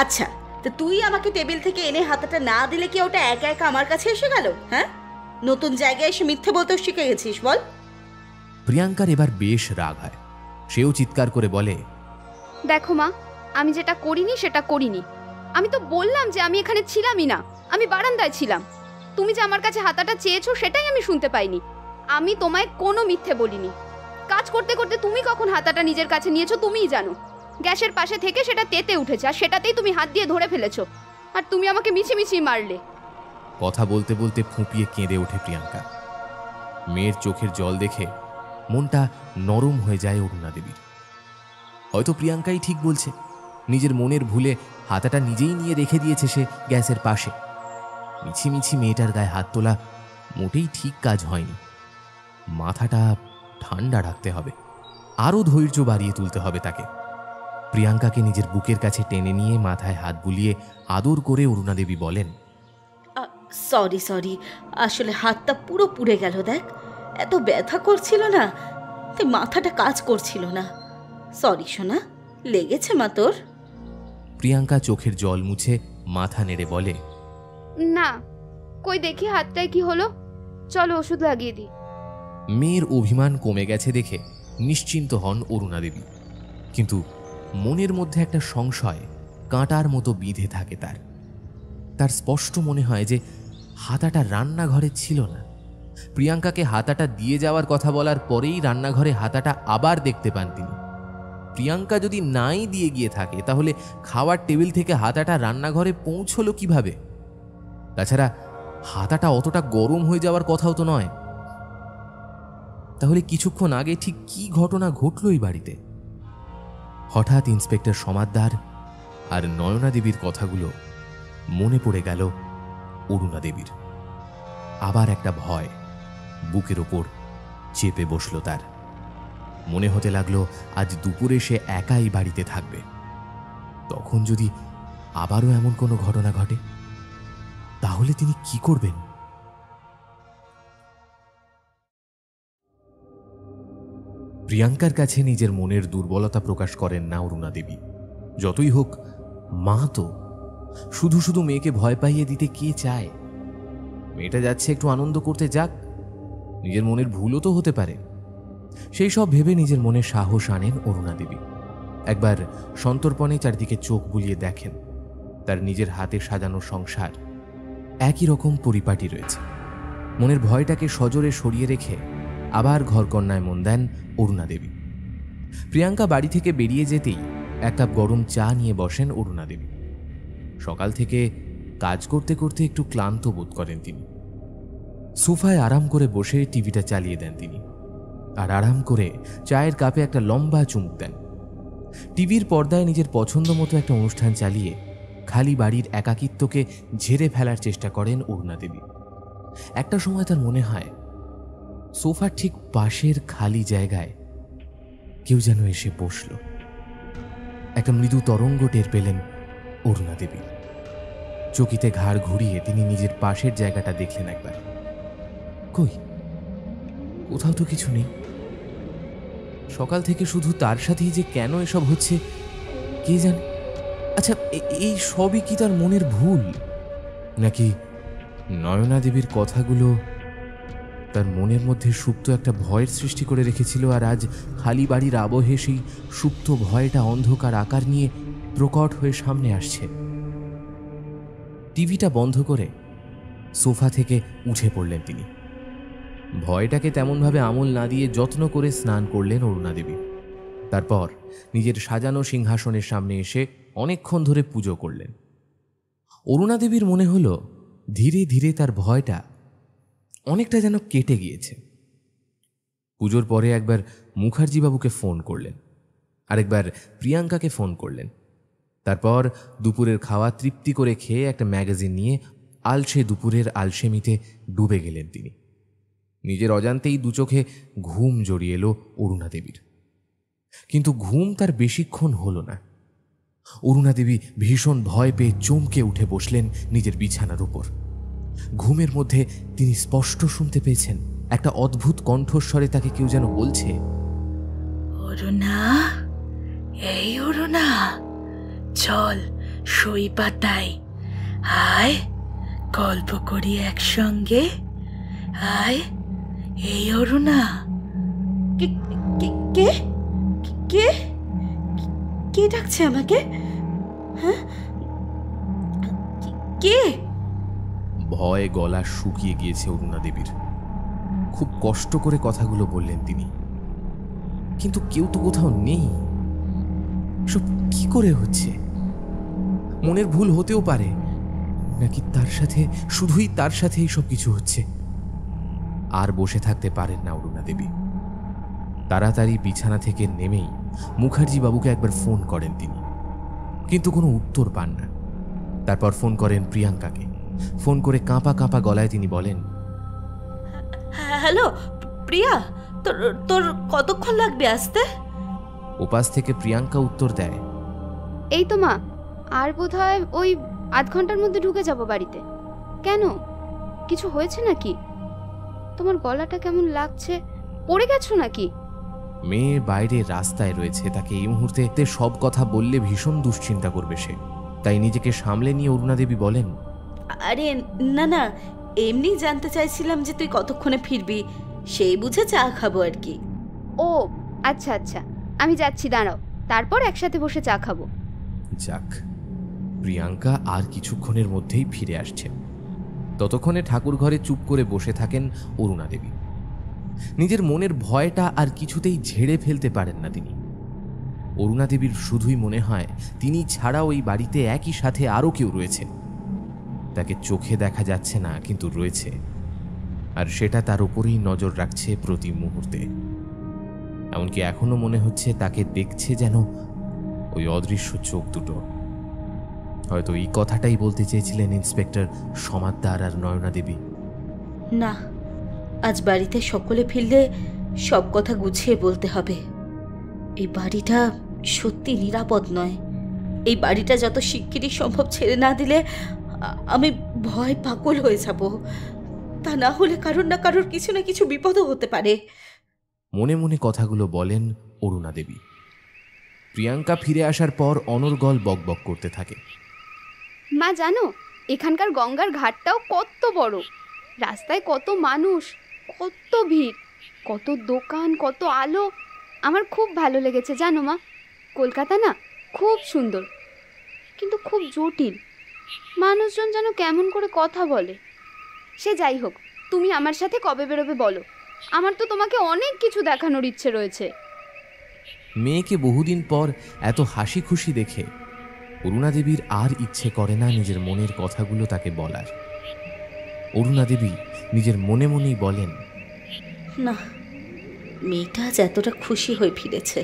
আচ্ছা তো তুই আমাকে টেবিল থেকে এনে হাতাটা না দিলে কি ওটা একা একা আমার কাছে এসে গেল? হ্যাঁ, নতুন জায়গায় এসে মিথ্যে বলতেও শিখে গেছিস বল? প্রিয়াঙ্কার এবার বেশ রাগ হয়। সেও চিৎকার করে বলে, দেখো মা, আমি যেটা করিনি সেটা করিনি। আমি তো বললাম যে আমি এখানে ছিলামই না, আমি বারান্দায় ছিলাম। তুমি যে আমার কাছে হাতাটা চেয়েছো সেটাই আমি শুনতে পাইনি। আমি তোমায় কোনো মিথ্যে বলিনি। কাজ করতে করতে তুমি কখন হাতাটা নিজের কাছে নিয়েছো তুমিই জানো। গ্যাসের পাশে থেকে সেটা তেতে উঠেছে আর সেটাতেই তুমি হাত দিয়ে ধরে ফেলেছো, আর তুমি আমাকে মিছিমিছি মারলে। কথা বলতে বলতে ফুঁপিয়ে কেঁদে ওঠে প্রিয়াঙ্কা। মেয়ের চোখের জল দেখে মনটা নরম হয়ে যায় অরুণা দেবীর। হয়তো প্রিয়াঙ্কাই ঠিক বলছে, নিজের মনের ভুলে হাতাটা নিজেই নিয়ে রেখে দিয়েছে সে গ্যাসের পাশে। মিছিমিছি মেয়েটার গায়ে হাত তোলা মোটেই ঠিক কাজ হয়নি। মাথাটা ঠান্ডা রাখতে হবে, আরও ধৈর্য বাড়িয়ে তুলতে হবে তাকে। প্রিয়াঙ্কাকে নিজের বুকের কাছে টেনে নিয়ে মাথায় হাত বুলিয়ে আদর করে অরুণা দেবী বলেন, সরি সরি, আসলে হাতটা পুরো পুড়ে গেল। দেখ, এত ব্যথা করছিল না, তাই মাথাটা কাজ করছিল না। সরি সোনা, লেগেছে মা তোর? প্রিয়াঙ্কা চোখের জল মুছে মাথা নেড়ে বলে, না, কই দেখি হাতটায় কি হলো, চলো ওষুধ লাগিয়ে দিই। মেয়ের অভিমান কমে গেছে দেখে নিশ্চিন্ত হন অরুণাদেবী, কিন্তু মনের মধ্যে একটা সংশয় কাঁটার মতো বিঁধে থাকে তার স্পষ্ট মনে হয় যে হাতাটা রান্নাঘরে ছিল না। প্রিয়াঙ্কাকে হাতাটা দিয়ে যাওয়ার কথা বলার পরেই রান্নাঘরে হাতাটা আবার দেখতে পান তিনি। প্রিয়াঙ্কা যদি নাই দিয়ে গিয়ে থাকে তাহলে খাওয়ার টেবিল থেকে হাতাটা রান্নাঘরে পৌঁছলো কিভাবে? তাছাড়া হাতাটা অতটা গরম হয়ে যাওয়ার কথাও তো নয়। তাহলে কিছুক্ষণ আগে ঠিক কি ঘটনা ঘটল এই বাড়িতে? হঠাৎ ইন্সপেক্টর সমাদ্দার আর নয়না দেবীর কথাগুলো মনে পড়ে গেল অরুণাদেবীর। আবার একটা ভয় বুকের ওপর চেপে বসল তার। মনে হতে লাগলো আজ দুপুরে সে একাই বাড়িতে থাকবে। তখন যদি আবারও এমন কোনো ঘটনা ঘটে, তাহলে তিনি কি করবেন? প্রিয়াঙ্কার কাছে নিজের মনের দুর্বলতা প্রকাশ করেন না অরুণাদেবী। যতই হোক মা তো, শুধু শুধু মেয়েকে ভয় পাইয়ে দিতে কে চায়? মেয়েটা যাচ্ছে একটু আনন্দ করতে, যাক, নিজের মনের ভুলও তো হতে পারে। সেই সব ভেবে নিজের মনে সাহস আনেন অরুণাদেবী। একবার সন্তর্পণে চারদিকে চোখ বুলিয়ে দেখেন তার নিজের হাতে সাজানো সংসার একই রকম পরিপাটি রয়েছে। মনের ভয়টাকে সজোরে সরিয়ে রেখে আবার ঘরকন্যায় মন দেন অরুণাদেবী। প্রিয়াঙ্কা বাড়ি থেকে বেরিয়ে যেতেই এক কাপ গরম চা নিয়ে বসেন অরুণাদেবী। সকাল থেকে কাজ করতে করতে একটু ক্লান্ত বোধ করেন তিনি। সোফায় আরাম করে বসে টিভিটা চালিয়ে দেন তিনি, আর আরাম করে চায়ের কাপে একটা লম্বা চুমুক দেন। টিভির পর্দায় নিজের পছন্দ মতো একটা অনুষ্ঠান চালিয়ে খালি বাড়ির একাকিত্বকে ঝেড়ে ফেলার চেষ্টা করেন অরুণাদেবী। একটা সময় তার মনে হয় সোফার ঠিক পাশের খালি জায়গায় কেউ যেন এসে বসল। একটা মৃদু তরঙ্গ টের পেলেন অরুণাদেবী। চকিতে ঘাড় ঘুরিয়ে তিনি নিজের পাশের জায়গাটা দেখলেন একবার। কই, কোথাও তো কিছু নেই। সকাল থেকে শুধু তার সাথেই যে কেন এসব হচ্ছে কে জানে। আচ্ছা, এই সবই কি তার মনের ভুল, নাকি নয়না দেবীর কথাগুলো তার মনের মধ্যে সুপ্ত একটা ভয়ের সৃষ্টি করে রেখেছিল, আর আজ খালি বাড়ির আবহে সেই সুপ্ত ভয়টা অন্ধকার আকার নিয়ে প্রকট হয়ে সামনে আসছে? টিভিটা বন্ধ করে সোফা থেকে উঠে পড়লেন তিনি। ভয়টাকে তেমনভাবে আমল না দিয়ে যত্ন করে স্নান করলেন অরুণাদেবী। তারপর নিজের সাজানো সিংহাসনের সামনে এসে অনেকক্ষণ ধরে পুজো করলেন। অরুণাদেবীর মনে হলো ধীরে ধীরে তার ভয়টা অনেকটা যেন কেটে গিয়েছে। পুজোর পরে একবার মুখার্জিবাবুকে ফোন করলেন, আরেকবার প্রিয়াঙ্কাকে ফোন করলেন। তারপর দুপুরের খাওয়া তৃপ্তি করে খেয়ে একটা ম্যাগাজিন নিয়ে আলসে দুপুরের আলসেমিতে ডুবে গেলেন তিনি। নিজের অজান্তেই দু চোখে ঘুম জড়িয়ে এলো অরুণাদেবীর, কিন্তু ঘুম তার বেশিক্ষণ হলো না। অরুণাদেবী ভীষণ ভয় পেয়ে চমকে উঠে বসলেন নিজের বিছানার উপর। ঘুমের মধ্যে তিনি স্পষ্ট শুনতে পেয়েছেন একটা অদ্ভুত কণ্ঠস্বরে তাকে কেউ যেন বলছে, অরুণা, এই অরুণা, চল সই পাতাই, আয় গল্প করি একসঙ্গে, আয়। এই অরুণা। কে কে কে কে ডাকছে আমাকে? হ্যাঁ, কে? ভয়ে গলা শুকিয়ে গিয়েছে অরুণাদেবীর। খুব কষ্ট করে কথাগুলো বললেন তিনি, কিন্তু কেউ তো কোথাও নেই। সব কি করে হচ্ছে? মনের ভুল হতেও পারে, নাকি তার সাথে, শুধুই তার সাথে এই সব কিছু হচ্ছে? আর বসে থাকতে পারেন না অরুণাদেবী। তাড়াতাড়ি বিছানা থেকে নেমেই মুখার্জি বাবুকে একবার ফোন করেন তিনি, কিন্তু কোনো উত্তর পান না। তারপর ফোন করেন প্রিয়াঙ্কাকে। ফোন করে কাঁপা কাঁপা গলায় তিনি বলেন, হ্যালো প্রিয়া, তোর তোর কতক্ষণ লাগবে আসতে? ওপাশ থেকে প্রিয়াঙ্কা উত্তর দেয়, এই তো মা, আর বোধহয় ওই আধ ঘন্টার মধ্যে ঢুকে যাব বাড়িতে। কেন, কিছু হয়েছে নাকি? তোমার গলাটা কেমন লাগছে, পড়ে গেছো নাকি? মেয়ে বাইরে রাস্তায় রয়েছে, তাকে এই মুহূর্তে সব কথা বললে ভীষণ দুশ্চিন্তা করবে সে। তাই নিজেকে সামলে নিয়ে অরুণাদেবী বলেন, আরে না না, এমনি জানতে চাইছিলাম যে তুই কতক্ষণে ফিরবি, সেই বুঝে চা খাবো আর কি। ও আচ্ছা আচ্ছা, আমি যাচ্ছি, দাঁড়াও, তারপর একসাথে বসে চা খাবো। যাক, প্রিয়াঙ্কা আর কিছুক্ষণের মধ্যেই ফিরে আসছে। ততক্ষণে ঠাকুর ঘরে চুপ করে বসে থাকেন অরুণা দেবী। নিজের মনের ভয়টা আর কিছুতেই ঝেড়ে ফেলতে পারেন না তিনি। অরুণা দেবীর শুধুই মনে হয় তিনি ছাড়া ওই বাড়িতে একই সাথে আরও কেউ রয়েছে। তাকে চোখে দেখা যাচ্ছে না, কিন্তু রয়েছে, আর সেটা তার উপরেই নজর রাখছে প্রতি মুহূর্তে। এমনকি এখনো মনে হচ্ছে তাকে দেখছে যেন ওই অদৃশ্য চোখ দুটো। হয়তো এই কথাটাই বলতে চেয়েছিলেন ইন্সপেক্টর সমাদ্দার আর নয়না দেবী। না, আজ বাড়িতে সকলে ফিরলে সব কথা গুছিয়ে বলতে হবে। এই বাড়িটা সত্যি নিরাপদ নয়। এই বাড়িটা যত শিগগিরই সম্ভব ছেড়ে না দিলে আমি ভয় পাগল হয়ে যাব। তা না হলে কারোর না কারোর কিছু না কিছু বিপদও হতে পারে। মনে মনে কথাগুলো বলেন অরুণা দেবী। প্রিয়াঙ্কা ফিরে আসার পর অনর্গল বকবক করতে থাকে। মা জানো, এখানকার গঙ্গার ঘাটটাও কত বড়, রাস্তায় কত মানুষ, কত ভিড়, কত দোকান, কত আলো। আমার খুব ভালো লেগেছে জানো মা। কলকাতা না খুব সুন্দর, কিন্তু খুব জটিল। মানুষজন যেন কেমন করে কথা বলে। সে যাই হোক, তুমি আমার সাথে কবে বেরোবে বলো, আমার তো তোমাকে অনেক কিছু দেখানোর ইচ্ছে রয়েছে। মেয়েকে বহুদিন পর এত হাসি খুশি দেখে অরুণা দেবীর আর ইচ্ছে করে না নিজের মনের কথাগুলো তাকে বলার। অরুণা দেবী নিজের মনে মনেই বলেন, না, মেয়েটা আজ এতটা খুশি হয়ে ফিরেছে,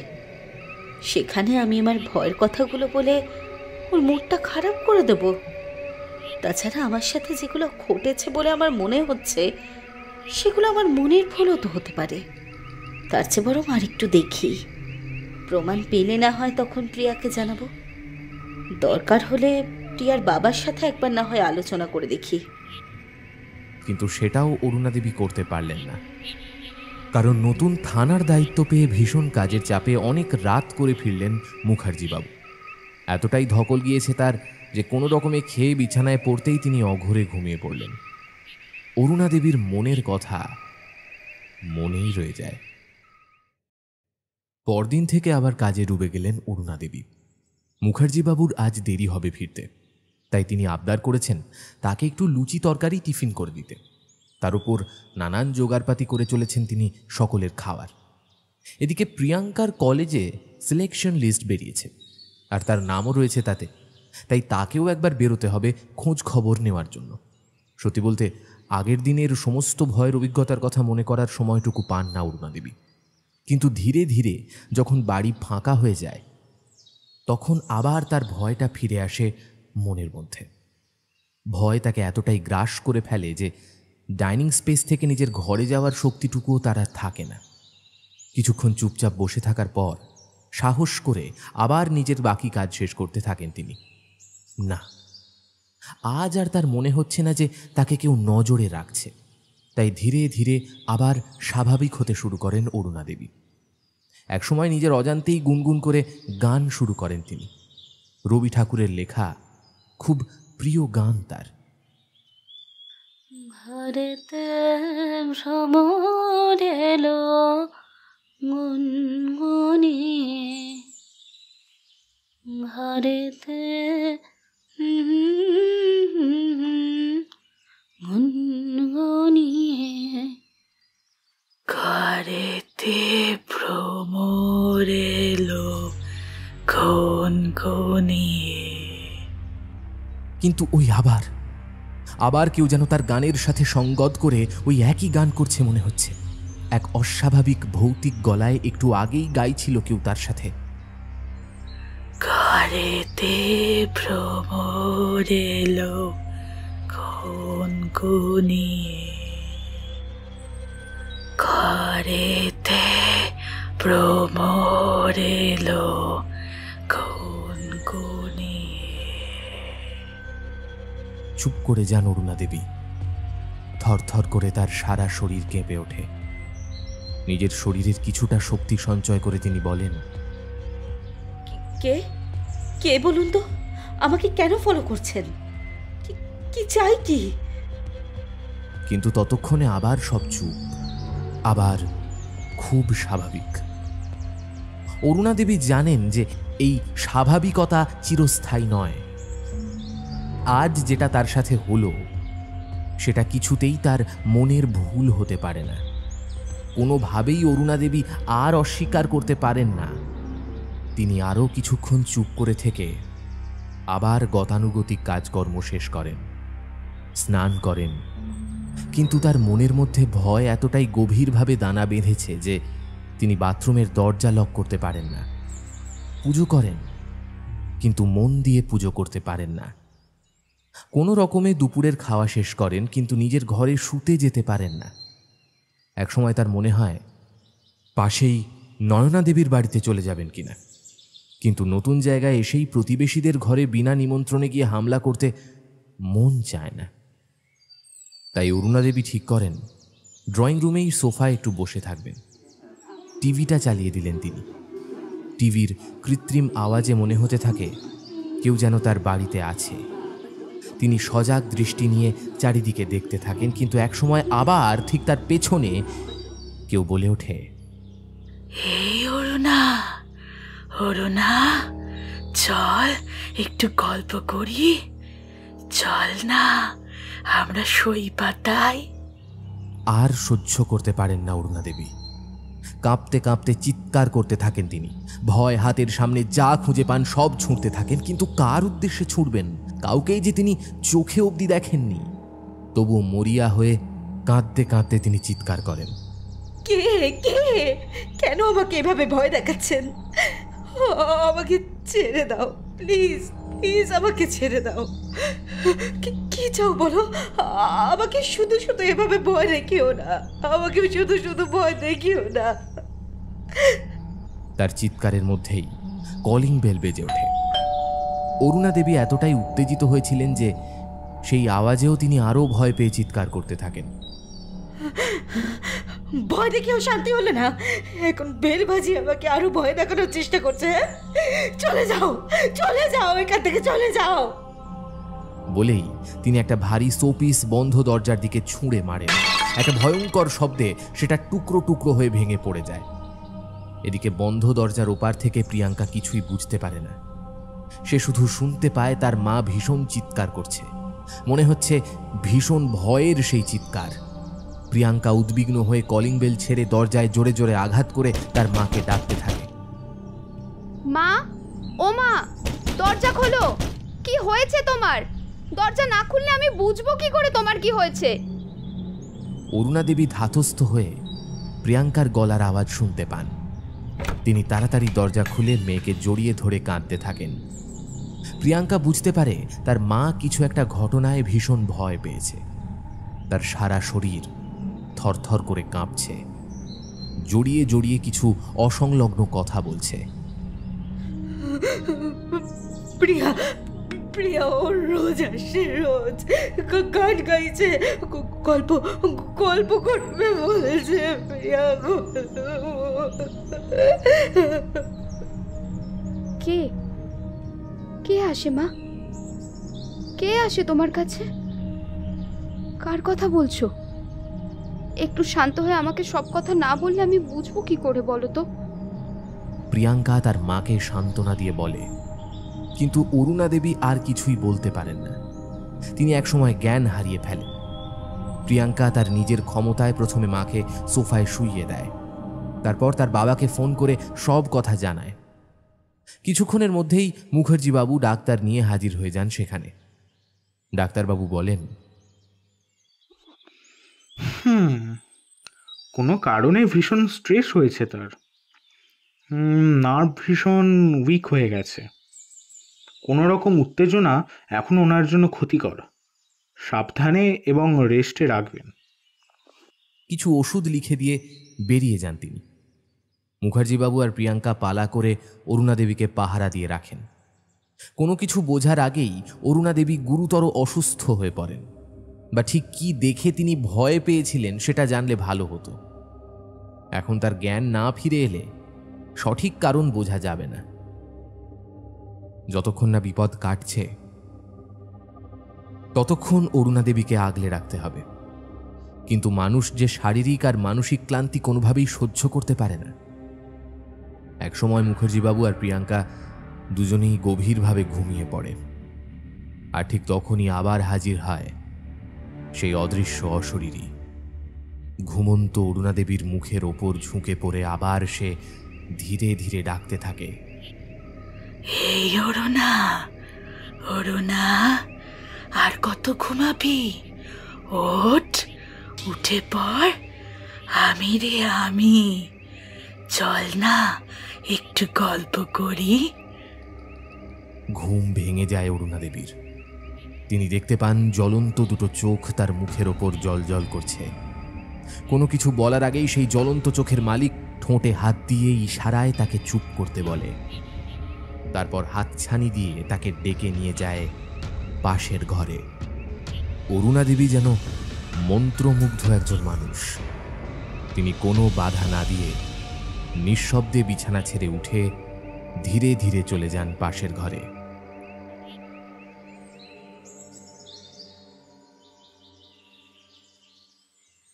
সেখানে আমি আমার ভয়ের কথাগুলো বলে ওর মুডটা খারাপ করে দেব? তাছাড়া আমার সাথে যেগুলো ঘটেছে বলে আমার মনে হচ্ছে, সেগুলো আমার মনের ভুলও তো হতে পারে। তার চেয়ে বরং আর একটু দেখি, প্রমাণ পেলে না হয় তখন প্রিয়াকে জানাবো। দরকার হলে প্রিয়ার বাবার সাথে একবার না হয় আলোচনা করে দেখি। কিন্তু সেটাও অরুণা দেবী করতে পারলেন না, কারণ নতুন থানার দায়িত্ব পেয়ে ভীষণ কাজের চাপে অনেক রাত করে ফিরলেন মুখার্জি বাবু। এতটাই ধকল গিয়েছে তার যে কোনো রকমে খেয়ে বিছানায় পড়তেই তিনি অঘোরে ঘুমিয়ে পড়লেন। অরুণা দেবীর মনের কথা মনেই রয়ে যায়। পরদিন থেকে আবার কাজে ডুবে গেলেন অরুণা দেবী। মুখার্জি বাবুর আজ দেরি হবে ফিরতে, তাই তিনি আবদার করেছেন তাকে একটু লুচি তরকারি টিফিন করে দিতে। তার উপর নানান জোগাড়পাতি করে চলেছেন তিনি সকলের খাওয়ার। এদিকে প্রিয়াঙ্কার কলেজে সিলেকশন লিস্ট বেরিয়েছে, আর তার নামও রয়েছে তাতে, তাই তাকেও একবার বেরোতে হবে খোঁজ খবর নেওয়ার জন্য। সত্যি বলতে আগের দিনের সমস্ত ভয়ের অভিজ্ঞতার কথা মনে করার সময়টুকু পান না অরুণা দেবী। কিন্তু ধীরে ধীরে যখন বাড়ি ফাঁকা হয়ে যায়, তখন আবার তার ভয়টা ফিরে আসে মনের মধ্যে। ভয় তাকে এতটাই গ্রাস করে ফেলে যে ডাইনিং স্পেস থেকে নিজের ঘরে যাওয়ার শক্তিটুকুও তার আর থাকে না। কিছুক্ষণ চুপচাপ বসে থাকার পর সাহস করে আবার নিজের বাকি কাজ শেষ করতে থাকেন তিনি। না, আজ আর তার মনে হচ্ছে না যে তাকে কেউ নজরে রাখছে, তাই ধীরে ধীরে আবার স্বাভাবিক হতে শুরু করেন অরুণা দেবী। একসময় নিজের অজান্তেই গুনগুন করে গান শুরু করেন তিনি। রবি ঠাকুরের লেখা খুব প্রিয় গান তার। ঘরেতে ভ্রমর এলো গুনগুনিয়ে, ঘরেতে গুনগুনিয়ে, ঘরেতে ভ্রমর এলো গুনগুনিয়ে। কিন্তু ওই আবার কেউ যেন তার গানের সাথে সঙ্গত করে ওই একই গান করছে মনে হচ্ছে। এক অস্বাভাবিক ভৌতিক গলায় একটু আগেই গাইছিল কেউ তার সাথে। ঘরেতে ভ্রমর এলো গুনগুনিয়ে, ঘরেতে ভ্রমর এলো গুনগুনিয়ে। চুপ করে যান অরুণা দেবী। থরথর করে তার সারা শরীর কেঁপে ওঠে। নিজের শরীরের কিছুটা শক্তি সঞ্চয় করে তিনি বলেন, কে কে বলুন তো, আমাকে কেন ফলো করছেন? কি চাই? কি কিন্তু ততক্ষণে আবার সব চুপ, আবার খুব স্বাভাবিক। অরুণা দেবী জানেন যে এই স্বাভাবিকতা চিরস্থায়ী নয়। আজ যেটা তার সাথে হলো সেটা কিছুতেই তার মনের ভুল হতে পারে না। কোনোভাবেই অরুণা দেবী আর অস্বীকার করতে পারেন না। তিনি আরও কিছুক্ষণ চুপ করে থেকে আবার গতানুগতিক কাজকর্ম শেষ করেন, স্নান করেন। কিন্তু তার মনের মধ্যে ভয় এতটাই গভীরভাবে দানা বেঁধেছে যে তিনি বাথরুমের দরজা লক করতে পারেন না। পুজো করেন, কিন্তু মন দিয়ে পুজো করতে পারেন না। কোনো রকমে দুপুরের খাওয়া শেষ করেন, কিন্তু নিজের ঘরে শুতে যেতে পারেন না। একসময় তার মনে হয় পাশেই নয়না দেবীর বাড়িতে চলে যাবেন কিনা, কিন্তু নতুন জায়গায় এসেই প্রতিবেশীদের ঘরে বিনা নিমন্ত্রণে গিয়ে হামলা করতে মন চায় না। তাই অরুণা দেবী ঠিক করেন ড্রয়িং রুমেই সোফায় একটু বসে থাকবেন। টিভিটা চালিয়ে দিলেন তিনি। টিভির কৃত্রিম আওয়াজে মনে হতে থাকে কেউ যেন তার বাড়িতে আছে। তিনি সজাগ দৃষ্টি নিয়ে চারিদিকে দেখতে থাকেন, কিন্তু একসময় আবার ঠিক তার পেছনে কেউ বলে ওঠে, এই অরুণা, অরুণা, চল একটু গল্প করি, চল না আমরা সই পাতাই। আর সহ্য করতে পারেন না অরুণা দেবী। কাঁপতে কাঁপতে চিৎকার করতে থাকেন তিনি। ভয় হাতের সামনে যা খুঁজে পান সব ছুঁড়তে থাকেন, কিন্তু কার উদ্দেশ্যে ছুঁড়বেন? কাউকেই যে তিনি চোখে অবধি দেখেননি। তবু মরিয়া হয়ে কাঁদতে কাঁদতে তিনি চিৎকার করেন, কে কে কেন আমাকে এভাবে ভয় দেখাচ্ছেন? আমাকে ছেড়ে দাও, প্লিজ প্লিজ আমাকে ছেড়ে দাও। কি চাও বলো? আমাকে শুধু শুধু এভাবে ভয় দেখিও না, আমাকে শুধু শুধু ভয় দেখিও না। তার চিৎকারের মধ্যেই কলিং বেল বেজে ওঠে। অরুণা দেবী এতটাই উত্তেজিত হয়েছিলেন যে সেই আওয়াজেও তিনি আরও ভয় পেয়ে চিৎকার করতে থাকেন। ভয় দেখিও শান্তি হলে না, এখন বেল বাজিয়ে আমাকে আরো ভয় দেখানোর চেষ্টা করছে। চলে যাও, চলে যাও, এখান থেকে চলে যাও। বলেই তিনি একটা ভারী শোপিস বন্ধ দরজার দিকে ছুঁড়ে মারেন। একটা ভয়ঙ্কর শব্দে সেটা টুকরো টুকরো হয়ে ভেঙে পড়ে যায়। এদিকে বন্ধ দরজার ওপার থেকে প্রিয়াঙ্কা কিছুই বুঝতে পারে না। সে শুধু শুনতে পায় তার মা ভীষণ চিৎকার করছে। মনে হচ্ছে ভীষণ ভয়ের সেই চিৎকার। প্রিয়াঙ্কা উদ্বিগ্ন হয়ে কলিং বেল ছেড়ে দরজায় জোরে জোরে আঘাত করে তার মাকে ডাকতে থাকে, মা, ও মা, দরজা খোলো। কি হয়েছে তোমার? দরজা না খুললে আমি বুঝবো কি করে তোমার কি হয়েছে? অরুণা দেবী ধাতস্থ হয়ে প্রিয়াঙ্কার গলার আওয়াজ শুনতে পান। তিনি তাড়াতাড়ি দরজা খুলে মেয়েকে জড়িয়ে ধরে কাঁদতে থাকেন। প্রিয়াঙ্কা বুঝতে পারে তার মা কিছু একটা ঘটনায় ভীষণ ভয় পেয়েছে। তার সারা শরীর থরথর করে কাঁপছে, জড়িয়ে জড়িয়ে কিছু অসংলগ্ন কথা বলছে। প্রিয়া, প্রিয়া ওর রোজ আসে, রোজ গান গাইছে, গল্প গল্প করবে বলেছে। প্রিয়া, কে কে আসে মা? কে আসে তোমার কাছে? কার কথা বলছো? একটু শান্ত হয়ে আমাকে সব কথা না বললে আমি বুঝবো কি করে বলো তো? প্রিয়াঙ্কা তার মাকে সান্ত্বনা দিয়ে বলে, কিন্তু অরুণা দেবী আর কিছুই বলতে পারেন না। তিনি একসময় জ্ঞান হারিয়ে ফেলেন। প্রিয়াঙ্কা তার নিজের ক্ষমতায় প্রথমে মাকে সোফায় শুইয়ে দেয়, তারপর তার বাবাকে ফোন করে সব কথা জানায়। কিছুক্ষণের মধ্যেই মুখার্জিবাবু ডাক্তার নিয়ে হাজির হয়ে যান সেখানে। ডাক্তারবাবু বলেন, কোনো কারণে ভীষণ স্ট্রেস হয়েছে তার। নার্ভ ভীষণ উইক হয়ে গেছে। কোনো রকম উত্তেজনা এখন ওনার জন্য ক্ষতিকর। সাবধানে এবং রেস্টে রাখবেন। কিছু ওষুধ লিখে দিয়ে বেরিয়ে যান তিনি। মুখার্জিবাবু আর প্রিয়াঙ্কা পালা করে অরুণা দেবীকে পাহারা দিয়ে রাখেন। কোনো কিছু বোঝার আগেই অরুণা দেবী গুরুতর অসুস্থ হয়ে পড়েন, বা ঠিক কি দেখে তিনি ভয় পেয়েছিলেন সেটা জানলে ভালো হতো। এখন তার জ্ঞান না ফিরে এলে সঠিক কারণ বোঝা যাবে না। যতক্ষণ না বিপদ কাটছে ততক্ষণ অরুণা দেবীকে আগলে রাখতে হবে। কিন্তু মানুষ যে শারীরিক আর মানসিক ক্লান্তি কোনোভাবেই সহ্য করতে পারে না। একসময় মুখার্জিবাবু আর প্রিয়াঙ্কা দুজনেই গভীরভাবে ঘুমিয়ে পড়ে, আর ঠিক তখনই আবার হাজির হয় সেই অদৃশ্য অশরীরী। ঘুমন্ত অরুণাদেবীর মুখের ওপর ঝুঁকে পড়ে আবার সে ধীরে ধীরে ডাকতে থাকে, এই অরুণা, অরুণা, আর কত ঘুমাবি? ওঠ, উঠে পড়, আমি রে আমি, চল না একটু গল্প করি। ঘুম ভেঙে যায় অরুণাদেবীর। তিনি দেখতে পান জ্বলন্ত দুটো চোখ তার মুখের ওপর জ্বলজ্বল করছে। কোনো কিছু বলার আগেই সেই জ্বলন্ত চোখের মালিক ঠোঁটে হাত দিয়ে ইশারায় তাকে চুপ করতে বলে। তারপর হাতছানি দিয়ে তাকে ডেকে নিয়ে যায় পাশের ঘরে। অরুণাদেবী যেন মন্ত্রমুগ্ধ একজন মানুষ। তিনি কোনো বাধা না দিয়ে নিঃশব্দে বিছানা ছেড়ে উঠে ধীরে ধীরে চলে যান পাশের ঘরে।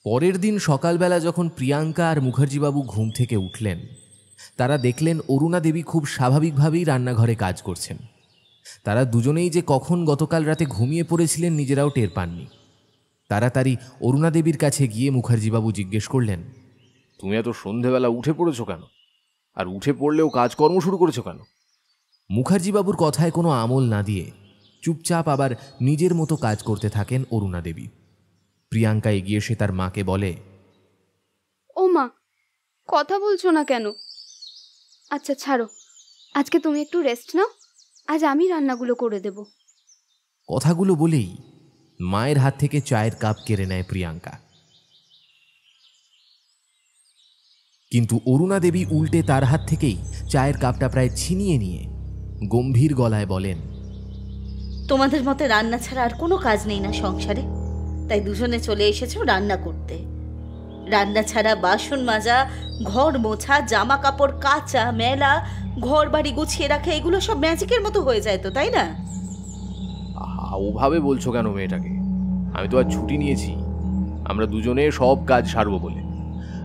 পরের দিন সকালবেলা যখন প্রিয়াঙ্কা আর মুখার্জিবাবু ঘুম থেকে উঠলেন, তারা দেখলেন অরুণাদেবী খুব স্বাভাবিকভাবেই রান্নাঘরে কাজ করছেন। তারা দুজনেই যে কখন গতকাল রাতে ঘুমিয়ে পড়েছিলেন নিজেরাও টের পাননি। তাড়াতাড়ি অরুণাদেবীর কাছে গিয়ে মুখার্জিবাবু জিজ্ঞেস করলেন, তুমি এত সন্ধেবেলা উঠে পড়েছো কেন? আর উঠে পড়লেও কাজকর্ম শুরু করেছো কেন? মুখার্জিবাবুর কথায় কোনো আমল না দিয়ে চুপচাপ আবার নিজের মতো কাজ করতে থাকেন অরুণাদেবী। প্রিয়াঙ্কা এগিয়ে এসে তার মাকে বলে, ও মা, কথা বলছো না কেন? আচ্ছা ছাড়ো, আজকে তুমি একটু রেস্ট নাও, আজ আমি রান্নাগুলো করে দেব। কথাগুলো বলেই মায়ের হাত থেকে চায়ের কাপ কেড়ে নেয় প্রিয়াঙ্কা। কিন্তু অরুণাদেবী উল্টে তার হাত থেকেই চায়ের কাপটা প্রায় ছিনিয়ে নিয়ে গম্ভীর গলায় বলেন, তোমাদের মতে রান্না ছাড়া আর কোনো কাজ নেই না সংসারে, তাই দুজনে চলে এসেছো রান্না করতে। রান্না ছাড়া বাসন মাজা, ঘর মোছা, জামা কাপড় কাচা, মেলা, ঘর বাড়ি গুছিয়ে রাখা, এগুলো সব ম্যাজিকের মতো হয়ে যায় তো, তাই না? ওভাবে বলছো কেন মেয়েটাকে? আমি তো আজ ছুটি নিয়েছি, আমরা দুজনে সব কাজ সারবো বলে।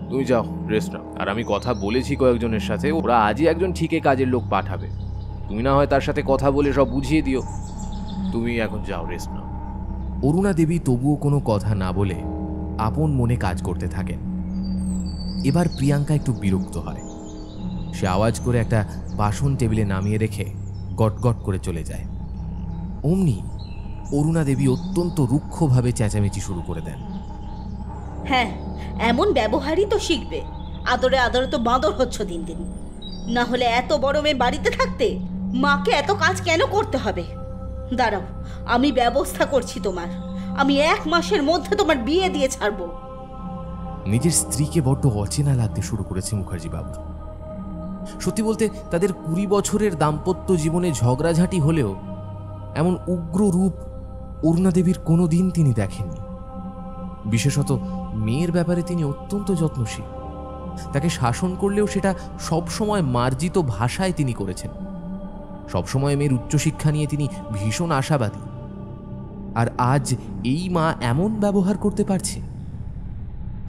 তুমি যাও, রেস্ট নাও। আর আমি কথা বলেছি কয়েকজনের সাথে, ওরা আজই একজন ঠিকই কাজের লোক পাঠাবে। তুমি না হয় তার সাথে কথা বলে সব বুঝিয়ে দিও। তুমি এখন যাও, রেস্ট নাও। অরুণাদেবী তবুও কোনো কথা না বলে আপন মনে কাজ করতে থাকেন। এবার প্রিয়াঙ্কা একটু বিরক্ত হয়। সে আওয়াজ করে একটা বাসন টেবিলে নামিয়ে রেখে গটগট করে চলে যায়। অমনি অরুণাদেবী অত্যন্ত রুক্ষভাবে চেঁচামেচি শুরু করে দেন। হ্যাঁ, এমন ব্যবহারই তো শিখবে। আদরে আদরে তো বাঁদর হচ্ছ দিন দিন। না হলে এত বড় মেয়ে বাড়িতে থাকতে মাকে এত কাজ কেন করতে হবে? দাঁড়াও, আমি ব্যবস্থা করছি তোমার। আমি 1 মাসের মধ্যে তোমার বিয়ে দিয়ে ছাড়বো। নিজের স্ত্রীকে বড্ড অচেনা লাগতে শুরু করেছে মুখার্জিবাবুর। সত্যি বলতে তাদের 20 বছরের দাম্পত্য জীবনে ঝগড়াঝাঁটি হলেও এমন উগ্র রূপ অরুণাদেবীর কোনো দিন তিনি দেখেননি। বিশেষত মেয়ের ব্যাপারে তিনি অত্যন্ত যত্নশীল। তাকে শাসন করলেও সেটা সবসময় মার্জিত ভাষায় তিনি করেছেন। সবসময় মেয়ের উচ্চশিক্ষা নিয়ে তিনি ভীষণ আশাবাদী। আর আজ এই মা এমন ব্যবহার করতে পারছে।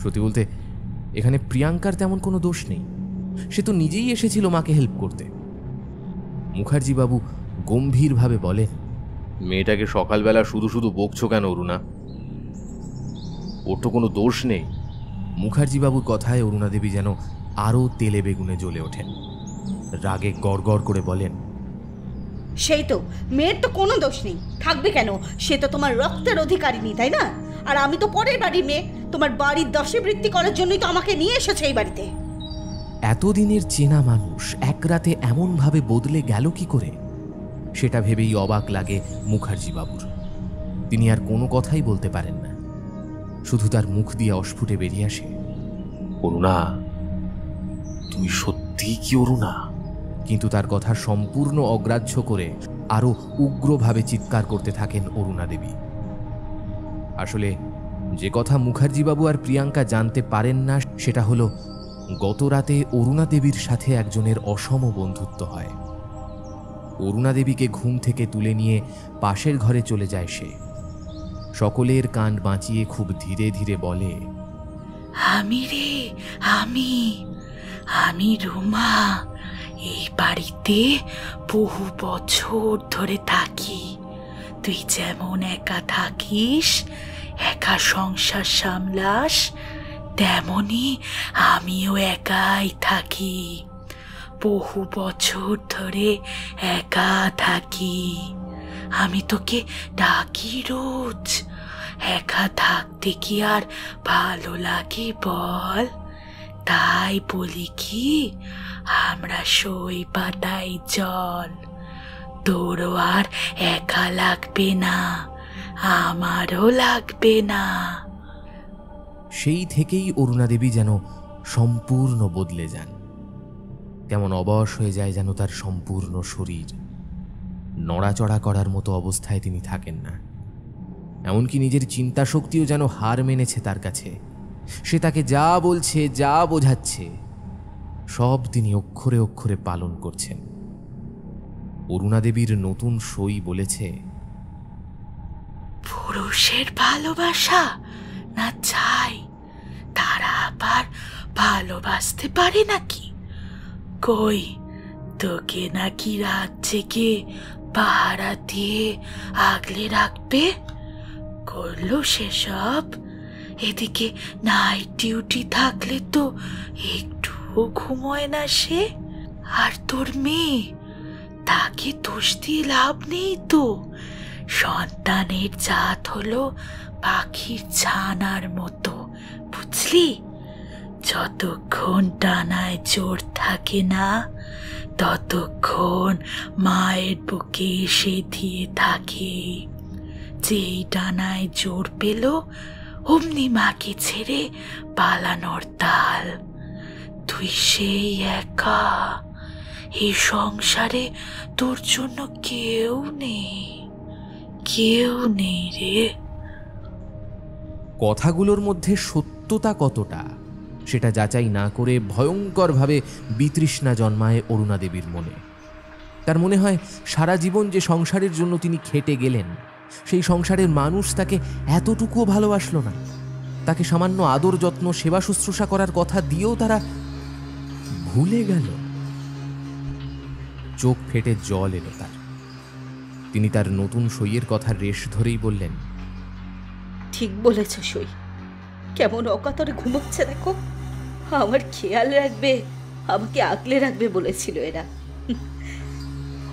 সত্যি বলতে এখানে প্রিয়াঙ্কার তেমন কোনো দোষ নেই। সে তো নিজেই এসেছিল মাকে হেল্প করতে। মুখার্জিবাবু গম্ভীরভাবে বলেন, মেয়েটাকে সকালবেলা শুধু শুধু বকছো কেন অরুণা? ওর তো কোনো দোষ নেই। মুখার্জিবাবুর কথায় অরুণাদেবী যেন আরও তেলে বেগুনে জ্বলে ওঠেন। রাগে গড়গড় করে বলেন, সেই তো, মেয়ের তো কোনো দোষ নেই, থাকবে কেন? সে তো তোমার রক্তের অধিকারিণী, তাই না? আর আমি তো পরের বাড়ির মেয়ে। তোমার বাড়ির দশে বৃত্তি করার জন্যই তো আমাকে নিয়ে এসেছে এই বাড়িতে। এতদিনের চেনা মানুষ এক রাতে এমনভাবে বদলে গেল কি করে, সেটা ভেবেই অবাক লাগে মুখার্জিবাবুর। তিনি আর কোনো কথাই বলতে পারেন না। শুধু তার মুখ দিয়ে অস্ফুটে বেরিয়ে আসে, অরুণা, তুমি সত্যিই কি অরুণা? কিন্তু তার কথা সম্পূর্ণ অগ্রাহ্য করে আরো উগ্রভাবে চিৎকার করতে থাকেন অরুণাদেবী। আসলে যে কথা মুখার্জিবাবু আর প্রিয়াঙ্কা জানতে পারেন না সেটা হলো, গত রাতে অরুণাদেবীর সাথে একজনের অসম বন্ধুত্ব হয়। অরুণাদেবীকে ঘুম থেকে তুলে নিয়ে পাশের ঘরে চলে যায় সে। সকলের কান বাঁচিয়ে খুব ধীরে ধীরে বলে, আমি রে, আমি আমি রুমা। এই বাড়িতে বহু বছর ধরে থাকি। তুই যেমন একা থাকিস, একা সংসার সামলাস, তেমনি আমিও একাই থাকি। বহু বছর ধরে একা থাকি। আমি তোকে ডাকি রোজ। একা থাকতে কি আর ভালো লাগে বল? তাই বলি কি, আমরা সই পাতাই জল। তোরও আর একা লাগবে না, আমারও লাগবে না। সেই থেকেই অরুণাদেবী যেন সম্পূর্ণ বদলে যান। কেমন অবশ হয়ে যায় যেন তার সম্পূর্ণ শরীর। নড়াচড়া করার মতো অবস্থায় তিনি থাকেন না। এমনকি নিজের চিন্তা শক্তিও যেন হার মেনেছে তার কাছে। সে তাকে যা বলছে, যা বোঝাচ্ছে, সব তিনি অক্ষরে অক্ষরে পালন করছেন। অরুণাদেবীর নতুন সই বলেছে, পুরুষের ভালোবাসা না চাই, তারা আবার ভালোবাসতে পারে নাকি? কই, তোকে নাকি রাত জেগে পাহারা দিয়ে আগলে রাখবে? করলো সেসব? এদিকে নাইট ডিউটি থাকলে তো একটুও ঘুমোয় না সে। আর তোর মেয়ে, তাকে দোষ দিয়ে লাভ নেই তো। সন্তানের জাত হলো পাখির ছানার মতো, বুঝলি? যতক্ষণ ডানায় জোর থাকে না, ততক্ষণ মায়ের বুকে এসে দিয়ে থাকে। যেই ডানায় জোর পেল, অমনি মাকে ছেড়ে পালানোর তাল। তুই সেই একা। এই সংসারে তোর জন্য কেউ নেই, কেউ নেই রে। কথাগুলোর মধ্যে সত্যতা কতটা সেটা যাচাই না করে ভয়ঙ্করভাবে বিতৃষ্ণা জন্মায় অরুণাদেবীর মনে। তার মনে হয় সারা জীবন যে সংসারের জন্য তিনি খেটে গেলেন, সেই সংসারের মানুষ তাকে এতটুকুও ভালোবাসল না। তাকে সামান্য আদর যত্ন, সেবা শুশ্রূষা করার কথা দিয়েও তারা ভুলে গেল। চোখ ফেটে জল এলো তার। তিনি তার নতুন সইয়ের কথার রেশ ধরেই বললেন, ঠিক বলেছ সই। কেমন অকাতরে ঘুমোচ্ছে দেখো। আমার খেয়াল রাখবে, আমাকে আগলে রাখবে বলেছিল এরা।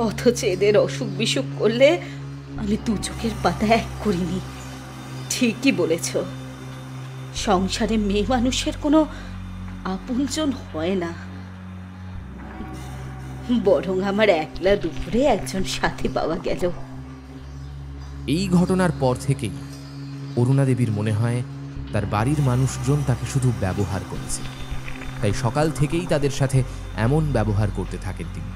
অথচ এদের অসুখ বিসুখ করলে আমি দু চোখের পাতা এক করিনি। ঠিকই বলেছ, সংসারে মেয়ে মানুষের কোনো আপনজন হয় না, বরং আমার একলা দুপুরে একজন সাথী পাওয়া গেল। এই ঘটনার পর থেকেই অরুণাদেবীর মনে হয় তার বাড়ির মানুষজন তাকে শুধু ব্যবহার করেছে। তাই সকাল থেকেই তাদের সাথে এমন ব্যবহার করতে থাকেন তিনি।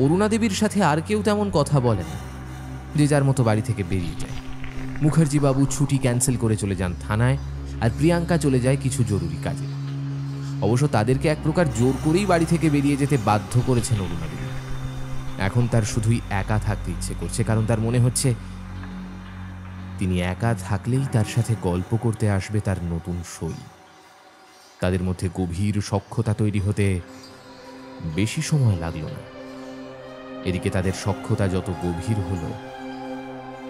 অরুণাদেবীর সাথে আর কেউ তেমন কথা বলে না, যে যার মতো বাড়ি থেকে বেরিয়ে যায়। মুখার্জি বাবু ছুটি ক্যান্সেল করে চলে যান থানায়, আর প্রিয়াঙ্কা চলে যায় কিছু জরুরি কাজে। অবশ্য তাদেরকে এক প্রকার জোর করেই বাড়ি থেকে বেরিয়ে যেতে বাধ্য করেছেন অরুণাদেবী। এখন তার শুধুই একা থাকতে ইচ্ছে করছে, কারণ তার মনে হচ্ছে তিনি একা থাকলেই তার সাথে গল্প করতে আসবে তার নতুন সই। তাদের মধ্যে গভীর সখ্যতা তৈরি হতে বেশি সময় লাগল না। এদিকে তাদের সখ্যতা যত গভীর হলো,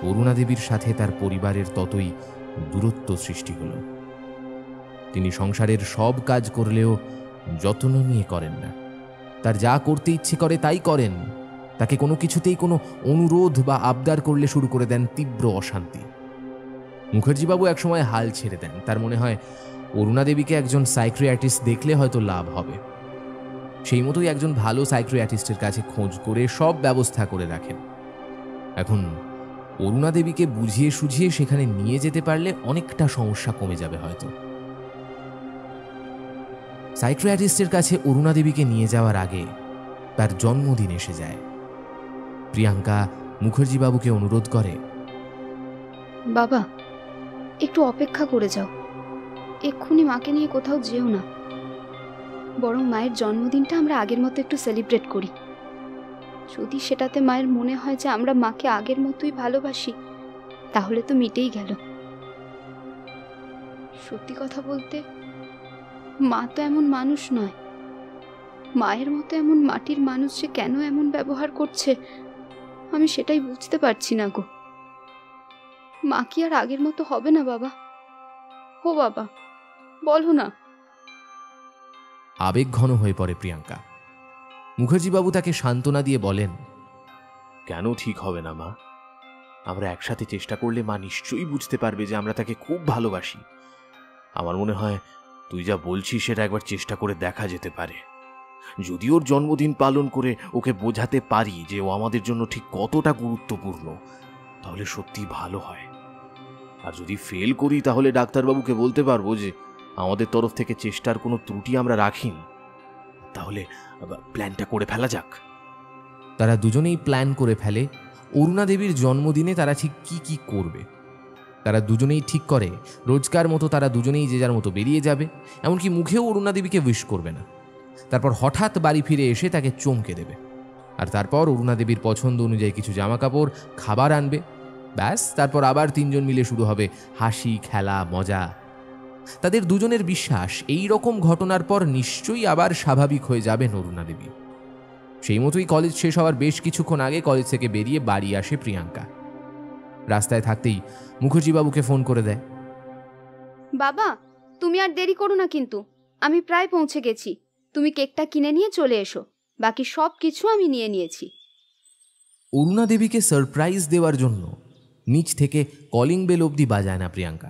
অরুণাদেবীর সাথে তার পরিবারের ততই দূরত্ব সৃষ্টি হলো। তিনি সংসারের সব কাজ করলেও যত্ন নিয়ে করেন না। তার যা করতে ইচ্ছে করে তাই করেন। তাকে কোনো কিছুতেই কোনো অনুরোধ বা আবদার করলে শুরু করে দেন তীব্র অশান্তি। মুখার্জিবাবু একসময় হাল ছেড়ে দেন। তার মনে হয় অরুণাদেবীকে একজন সাইকিয়াট্রিস্ট দেখলে হয়তো লাভ হবে। সেই মতোই একজন ভালো সাইকিয়াট্রিস্টের কাছে খোঁজ করে সব ব্যবস্থা করে রাখেন। এখন অরুণাদেবীকে বুঝিয়ে সুঝিয়ে সেখানে নিয়ে যেতে পারলে অনেকটা সমস্যা কমে যাবে হয়তো। সাইকিয়াট্রিস্টের কাছে অরুণাদেবীকে নিয়ে যাওয়ার আগে তার জন্মদিন এসে যায়। প্রিয়াঙ্কা মুখার্জিবাবুকে অনুরোধ করে, বাবা, একটু অপেক্ষা করে যাও। এক্ষুনি মাকে নিয়ে কোথাও যেও না, বরং মায়ের জন্মদিনটা আমরা আগের মতো একটু সেলিব্রেট করি। যদি সেটাতে মায়ের মনে হয় যে আমরা মাকে আগের মতোই ভালোবাসি, তাহলে তো মিটেই গেল। সত্যি কথা বলতে, মা তো এমন মানুষ নয়। মায়ের মতো এমন মাটির মানুষ যে কেন এমন ব্যবহার করছে আমি সেটাই বুঝতে পারছি না গো। মা কি আর আগের মতো হবে না বাবা? ও বাবা, বলো না। আবেগ ঘন হয়ে পড়ে প্রিয়াঙ্কা। মুখার্জিবাবু তাকে সান্ত্বনা দিয়ে বলেন, কেন ঠিক হবে না মা? আমরা একসাথে চেষ্টা করলে মা নিশ্চয়ই বুঝতে পারবে যে আমরা তাকে খুব ভালোবাসি। আমার মনে হয় তুই যা বলছিস সেটা একবার চেষ্টা করে দেখা যেতে পারে। যদি ওর জন্মদিন পালন করে ওকে বোঝাতে পারি যে ও আমাদের জন্য ঠিক কতটা গুরুত্বপূর্ণ, তাহলে সত্যি ভালো হয়। আর যদি ফেল করি তাহলে ডাক্তারবাবুকে বলতে পারবো যে আমাদের তরফ থেকে চেষ্টার কোনো ত্রুটি আমরা রাখিনি। তাহলে প্ল্যানটা করে ফেলা যাক। তারা দুজনেই প্ল্যান করে ফেলে অরুণা দেবীর জন্মদিনে তারা ঠিক কি কি করবে। তারা দুজনেই ঠিক করে রোজকার মতো তারা দুজনেই যে যার মতো বেরিয়ে যাবে, এমনকি মুখেও অরুণা দেবীকে উইশ করবে না। তারপর হঠাৎ বাড়ি ফিরে এসে তাকে চমকে দেবে, আর তারপর অরুণা দেবীর পছন্দ অনুযায়ী কিছু জামা কাপড়, খাবার আনবে। ব্যাস, তারপর আবার তিনজন মিলে শুরু হবে হাসি, খেলা, মজা। তাদের দুজনের বিশ্বাস এই রকম ঘটনার পর নিশ্চয়ই আবার স্বাভাবিক হয়ে যাবেন অরুণা দেবী। সেই মতোই কলেজ শেষ হওয়ার বেশ কিছুক্ষণ আগে কলেজ থেকে বেরিয়ে বাড়ি আসে প্রিয়াঙ্কা। রাস্তায় থাকতেই মুখার্জিবাবুকে ফোন করে দেয়। বাবা, তুমি আর দেরি করো না কিন্তু, আমি প্রায় পৌঁছে গেছি। তুমি কেকটা কিনে নিয়ে চলে এসো, বাকি সব কিছু আমি নিয়ে নিয়েছি। অরুণা দেবীকে সারপ্রাইজ দেওয়ার জন্য নিচ থেকে কলিং বেল অবধি বাজায় না প্রিয়াঙ্কা।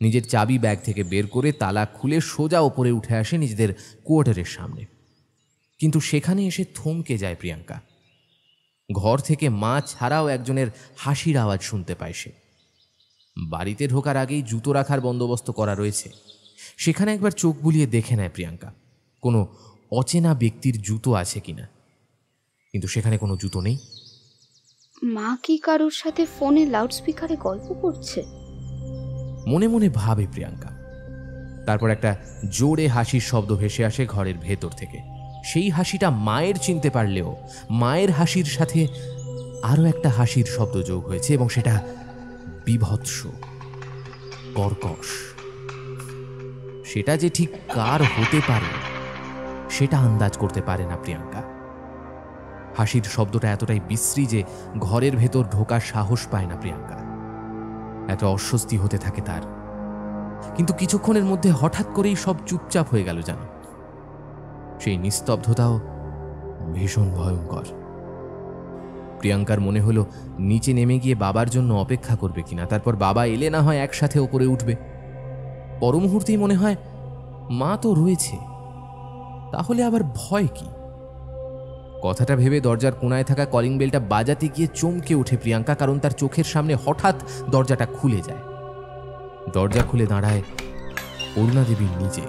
নিজের চাবি ব্যাগ থেকে বের করে তালা খুলে সোজা ওপরে উঠে আসে নিজেদের কোয়ার্টারের সামনে। কিন্তু সেখানে এসে থমকে যায় প্রিয়াঙ্কা। ঘর থেকে মা ছাড়াও একজনের হাসির আওয়াজ শুনতে পায় সে। বাড়িতে ঢোকার আগেই জুতো রাখার বন্দোবস্ত করা রয়েছে, সেখানে একবার চোখ বুলিয়ে দেখে নেয় প্রিয়াঙ্কা কোনো অচেনা ব্যক্তির জুতো আছে কিনা। কিন্তু সেখানে কোনো জুতো নেই। মা কি কারোর সাথে ফোনে লাউডস্পিকারে গল্প করছে? মনে মনে ভাবে প্রিয়াঙ্কা। তারপর একটা জোরে হাসির শব্দ ভেসে আসে ঘরের ভেতর থেকে। সেই হাসিটা মায়ের চিনতে পারলেও মায়ের হাসির সাথে আরও একটা হাসির শব্দ যোগ হয়েছে, এবং সেটা বিভৎস, কর্কশ। সেটা যে ঠিক কার হতে পারে সেটা আন্দাজ করতে পারে না প্রিয়াঙ্কা। হাসির শব্দটা এতটাই বিশ্রী যে ঘরের ভেতর ঢোকার সাহস পায় না প্রিয়াঙ্কা। একটা অস্বস্তি হতে থাকে তার। কিন্তু কিছুক্ষণের মধ্যে হঠাৎ করেই সব চুপচাপ হয়ে গেল যেন। সেই নিস্তব্ধতাও ভীষণ ভয়ঙ্কর। প্রিয়াঙ্কার মনে হলো নিচে নেমে গিয়ে বাবার জন্য অপেক্ষা করবে কিনা, তারপর বাবা এলে না হয় একসাথে ওপরে উঠবে। পর মুহূর্তেই মনে হয় মা তো রয়েছে, তাহলে আবার ভয় কি? কথাটা ভেবে দরজার কোণায় থাকা কলিং বেলটা বাজাতে গিয়ে চমকে ওঠে প্রিয়াঙ্কা, কারণ তার চোখের সামনে হঠাৎ দরজাটা খুলে যায়। দরজা খুলে দাঁড়ায় অরুণা দেবী নিজে।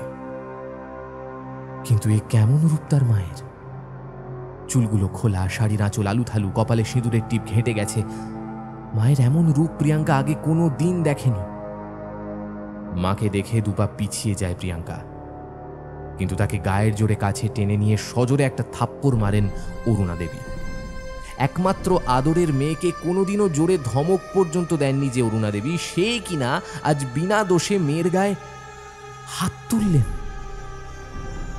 কিন্তু এ কেমন রূপ তার মায়ের! চুলগুলো খোলা, শাড়ির আঁচল আলুথালু, কপালে সিঁদুরের টিপ ঘেঁটে গেছে। মায়ের এমন রূপ প্রিয়াঙ্কা আগে কোনো দিন দেখেনি। মাকে দেখে দুপা পিছিয়ে যায় প্রিয়াঙ্কা, কিন্তু তাকে গায়ের জোরে কাছে টেনে নিয়ে সজোরে একটা থাপ্পড় মারেন অরুণা দেবী। একমাত্র আদরের মেয়েকে কোনোদিনও জোরে ধমক পর্যন্ত দেননি যে অরুণা দেবী, সে কিনা আজ বিনা দোষে মেয়ের গায়ে হাত তুললেন।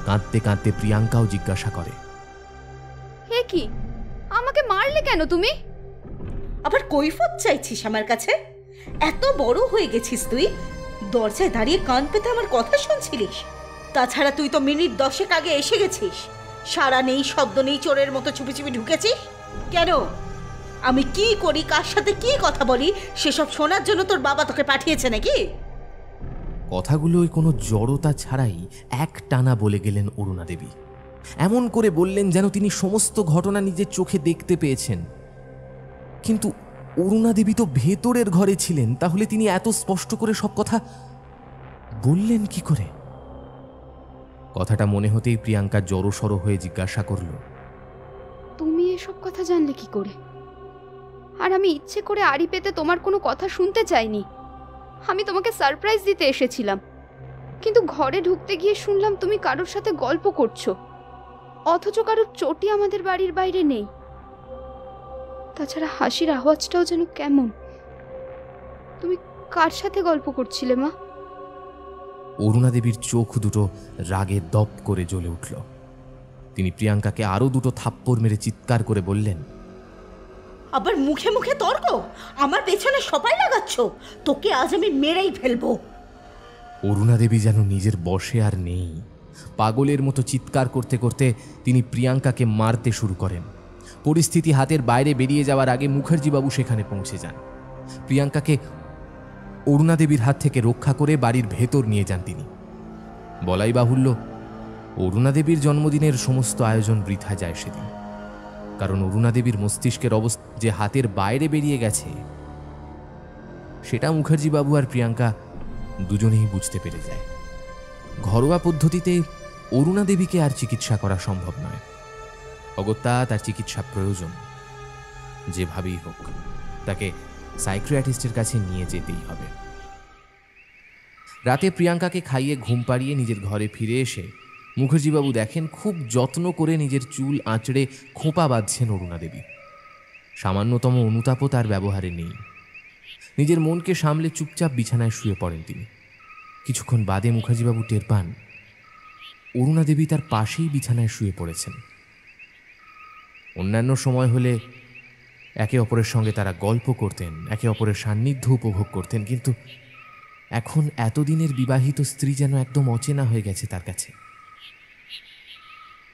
কাঁদতে কাঁদতে প্রিয়াঙ্কাও জিজ্ঞাসা করে, হে কি, আমাকে মারলে কেন তুমি? আবার কৈফত চাইছিস আমার কাছে? এত বড় হয়ে গেছিস তুই, দরজায় দাঁড়িয়ে কান পেতে আমার কথা শুনছিলিস? তাছাড়া তুই তো মিনিট 10 আগে এসে গেছিস। সাড়া নেই, শব্দ নেই, চোরের মতো চুপি চুপি ঢুকেছিস কেন? আমি কি করি, কার সাথে কি কথা বলি, সেসব শোনার জন্য তোর বাবা তোকে পাঠিয়েছে নাকি? কথাগুলোই কোনো জড়তা ছাড়াই এক টানা বলে গেলেন অরুণা দেবী। এমন করে বললেন যেন তিনি সমস্ত ঘটনা নিজের চোখে দেখতে পেয়েছেন। কিন্তু অরুণা দেবী তো ভেতরের ঘরে ছিলেন, তাহলে তিনি এত স্পষ্ট করে সব কথা বললেন কি করে? কথাটা মনে হতেই প্রিয়াঙ্কা জড়সড় হয়ে জিজ্ঞাসা করল, তুমি এসব কথা জানলে কি করে? আর আমি ইচ্ছে করে আড়ি পেতে তোমার কোনো কথা শুনতে চাইনি। আমি তোমাকে সারপ্রাইজ দিতে এসেছিলাম, কিন্তু ঘরে ঢুকতে গিয়ে শুনলাম তুমি কারোর সাথে গল্প করছো, অথচ কারোর চটি আমাদের বাড়ির বাইরে নেই। তাছাড়া হাসির আওয়াজটাও যেন কেমন। তুমি কার সাথে গল্প করছিলে মা? অরুণা দেবীর চোখ দুটো রাগে দপ করে জ্বলে উঠল। তিনি প্রিয়াঙ্কাকে আরো দুটো থাপ্পড় মেরে চিৎকার করে বললেন, আবার মুখে মুখে তর্ক? আমার পেছনে সবাই লাগাচ্ছ, তোকে আজ আমি মেরেই ফেলবো। অরুণা দেবী যেন নিজের বশে আর নেই। পাগলের মতো চিৎকার করতে করতে তিনি প্রিয়াঙ্কাকে মারতে শুরু করেন। পরিস্থিতি হাতের বাইরে বেরিয়ে যাওয়ার আগে মুখার্জিবাবু সেখানে পৌঁছে যান। প্রিয়াঙ্কাকে অরুণা দেবীর হাত থেকে রক্ষা করে বাড়ির ভেতর নিয়ে যান তিনি। বলাই বাহুল্য, অরুণা দেবীর জন্মদিনের সমস্ত আয়োজন বৃথা যায় সেদিন। কারণ অরুণা দেবীর মস্তিষ্কের অবস্থা যে হাতের বাইরে বেরিয়ে গেছে সেটা মুখার্জিবাবু আর প্রিয়াঙ্কা দুজনেই বুঝতে পেরে যায়। ঘরোয়া পদ্ধতিতে অরুণা দেবীকে আর চিকিৎসা করা সম্ভব নয়, অগত্যা তার চিকিৎসা প্রয়োজন। যেভাবেই হোক তাকে সাইকিয়াট্রিস্টের কাছে নিয়ে যেতেই হবে। রাতে প্রিয়াঙ্কাকে খাইয়ে ঘুম পাড়িয়ে নিজের ঘরে ফিরে এসে মুখার্জিবাবু দেখেন খুব যত্ন করে নিজের চুল আঁচড়ে খোঁপা বাঁধছেন অরুণা দেবী। সামান্যতম অনুতাপও তার ব্যবহারে নেই। নিজের মনকে সামলে চুপচাপ বিছানায় শুয়ে পড়েন তিনি। কিছুক্ষণ বাদে মুখার্জিবাবু টের পান অরুণা দেবী তার পাশেই বিছানায় শুয়ে পড়েছেন। অন্যান্য সময় হলে একে অপরের সঙ্গে তারা গল্প করতেন, একে অপরের সান্নিধ্য উপভোগ করতেন, কিন্তু এখন এতদিনের বিবাহিত স্ত্রী যেন একদম অচেনা হয়ে গেছে তার কাছে।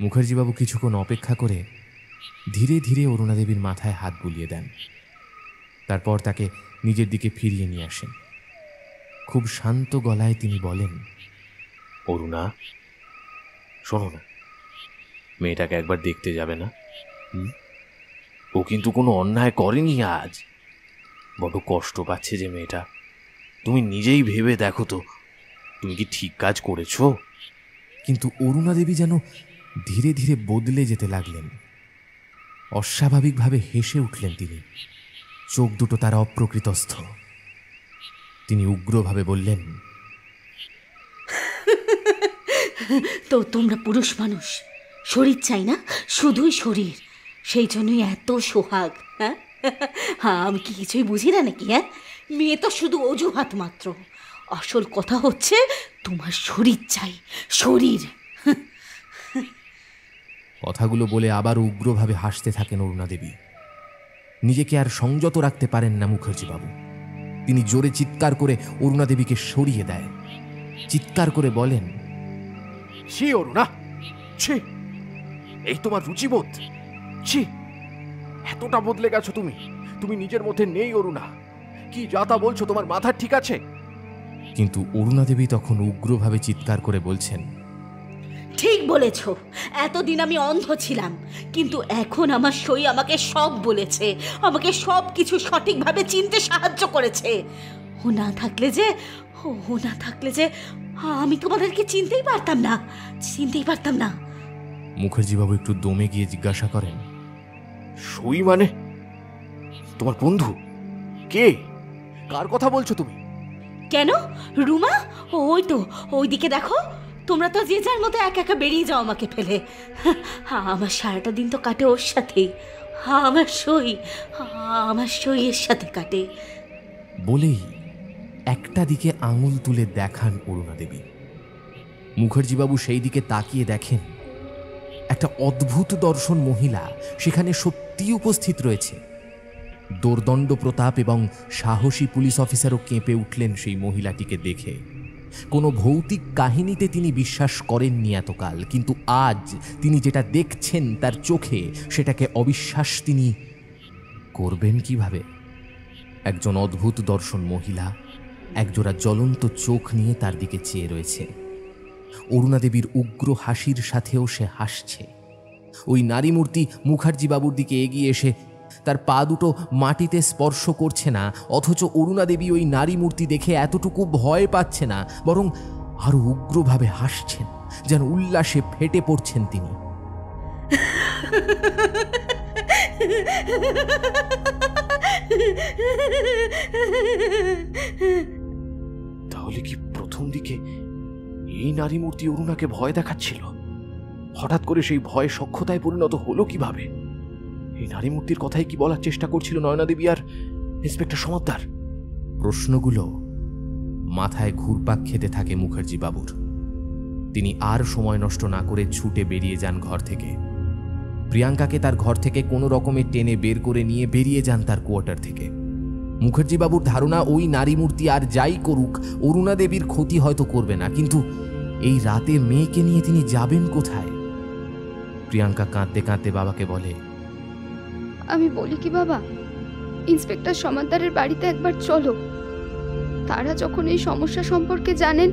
মুখার্জিবাবু কিছুক্ষণ অপেক্ষা করে ধীরে ধীরে অরুণা দেবীর মাথায় হাত বুলিয়ে দেন। তারপর তাকে নিজের দিকে ফিরিয়ে নিয়ে আসেন। খুব শান্ত গলায় তিনি বলেন, অরুণা, শোনো না, মেয়েটাকে একবার দেখতে যাবে না? ও কিন্তু কোনো অন্যায় করেনি আজ। বড় কষ্ট পাচ্ছে যে মেয়েটা। তুমি নিজেই ভেবে দেখো তো, তুমি কি ঠিক কাজ করেছো? কিন্তু অরুণা দেবী যেন ধীরে ধীরে বদলে যেতে লাগলেন। অস্বাভাবিকভাবে হেসে উঠলেন তিনি। চোখ দুটো তার অপ্রকৃতস্থ। তিনি উগ্রভাবে বললেন, তো তোমরা পুরুষ মানুষ, শরীর চাই না, শুধুই শরীর, সেই জন্যই এত সোহাগ। হ্যাঁ, আমি কি কিছুই বুঝি না নাকি? হ্যাঁ, মেয়ে তো শুধু অজুহাত মাত্র। আসল কথা হচ্ছে তোমার শরীর চাই, শরীর। কথাগুলো বলে আবার উগ্রভাবে হাসতে থাকেন অরুণা দেবী। নিজেকে আর সংযত রাখতে পারেন না মুখার্জিবাবু। তিনি জোরে চিৎকার করে অরুণা দেবীকে সরিয়ে দেয়। চিৎকার করে বলেন, ছি অরুণা, ছি! এই তোমার রুচিবোধ? ছি! এতটা বদলে গেছো তুমি। তুমি নিজের মধ্যে নেই অরুণা। কি যা তা বলছো, তোমার মাথা ঠিক আছে? কিন্তু অরুণা দেবী তখন উগ্রভাবে চিৎকার করে বলছেন, ঠিক বলেছ, এতদিন আমি অন্ধ ছিলাম, কিন্তু এখন আমার সই আমাকে সব বলেছে, আমাকে সব কিছু সঠিকভাবে চিনতে সাহায্য করেছে। ও না থাকলে যে আমি তোমাদেরকে চিনতেই পারতাম না। মুখার্জিবাবু একটু দমে গিয়ে জিজ্ঞাসা করেন, সই মানে? তোমার বন্ধু? কে? কার কথা বলছো তুমি? কেন, রুমা? ওই তো, ওইদিকে দেখো। তোমরা তো যে যার মতো একা একা বেরিয়ে যাও আমাকে ফেলে। আমার সারাটা দিন তো কাটে ওর সাথেই। আমার সই এর সাথে কাটে। বলেই একটা দিকে আঙুল তুলে দেখান অরুণা দেবী। মুখার্জিবাবু সেই দিকে তাকিয়ে দেখেন একটা অদ্ভুত দর্শন মহিলা সেখানে সত্যিই উপস্থিত রয়েছে। দোর্দণ্ড প্রতাপ এবং সাহসী পুলিশ অফিসারও কেঁপে উঠলেন সেই মহিলাটিকে দেখে। কোনো ভৌতিক কাহিনীতে তিনি বিশ্বাস করেননি এতকাল, কিন্তু আজ তিনি যেটা দেখছেন তার চোখে, সেটাকে অবিশ্বাস তিনি করবেন কিভাবে? একজন অদ্ভুত দর্শন মহিলা একজোড়া জ্বলন্ত চোখ নিয়ে তার দিকে চেয়ে রয়েছে। অরুণা দেবীর উগ্র হাসির সাথেও সে হাসছে। ওই নারী মূর্তি মুখার্জিবাবুর দিকে এগিয়ে এসে তার পা দুটো মাটিতে স্পর্শ করছে না, অথচ অরুণা দেবী ওই নারী মূর্তি দেখে এতটুকু ভয় পাচ্ছে না, বরং আরো উগ্রভাবে হাসছেন, যেন উল্লাসে ফেটে পড়ছেন তিনি। তাহলে কি প্রথম দিকে এই নারী মূর্তি অরুণাকে ভয় দেখাচ্ছিল? হঠাৎ করে সেই ভয় সখ্যতায় পরিণত হলো কিভাবে? এই নারী মূর্তির কথাই কি বলার চেষ্টা করছিল নয়না দেবী আর ইন্সপেক্টর সমাদ্দার? প্রশ্নগুলো মাথায় ঘুরপাক খেতে থাকে মুখার্জি বাবুর। তিনি আর সময় নষ্ট না করে ছুটে বেরিয়ে যান ঘর থেকে। প্রিয়াঙ্কাকে তার ঘর থেকে কোনো রকমে টেনে বের করে নিয়ে বেরিয়ে যান তার কোয়ার্টার থেকে। মুখার্জি বাবুর ধারণা ওই নারী মূর্তি আর যাই করুক অরুণা দেবীর ক্ষতি হয়তো করবে না, কিন্তু এই রাতে মেয়েকে নিয়ে তিনি যাবেন কোথায়? প্রিয়াঙ্কা কাঁদতে কাঁদতে বাবাকে বলে, আমি বলি কি বাবা, ইন্সপেক্টর সমাদ্দারের বাড়িতে একবার চলো। তারা যখন এই সমস্যা সম্পর্কে জানেন,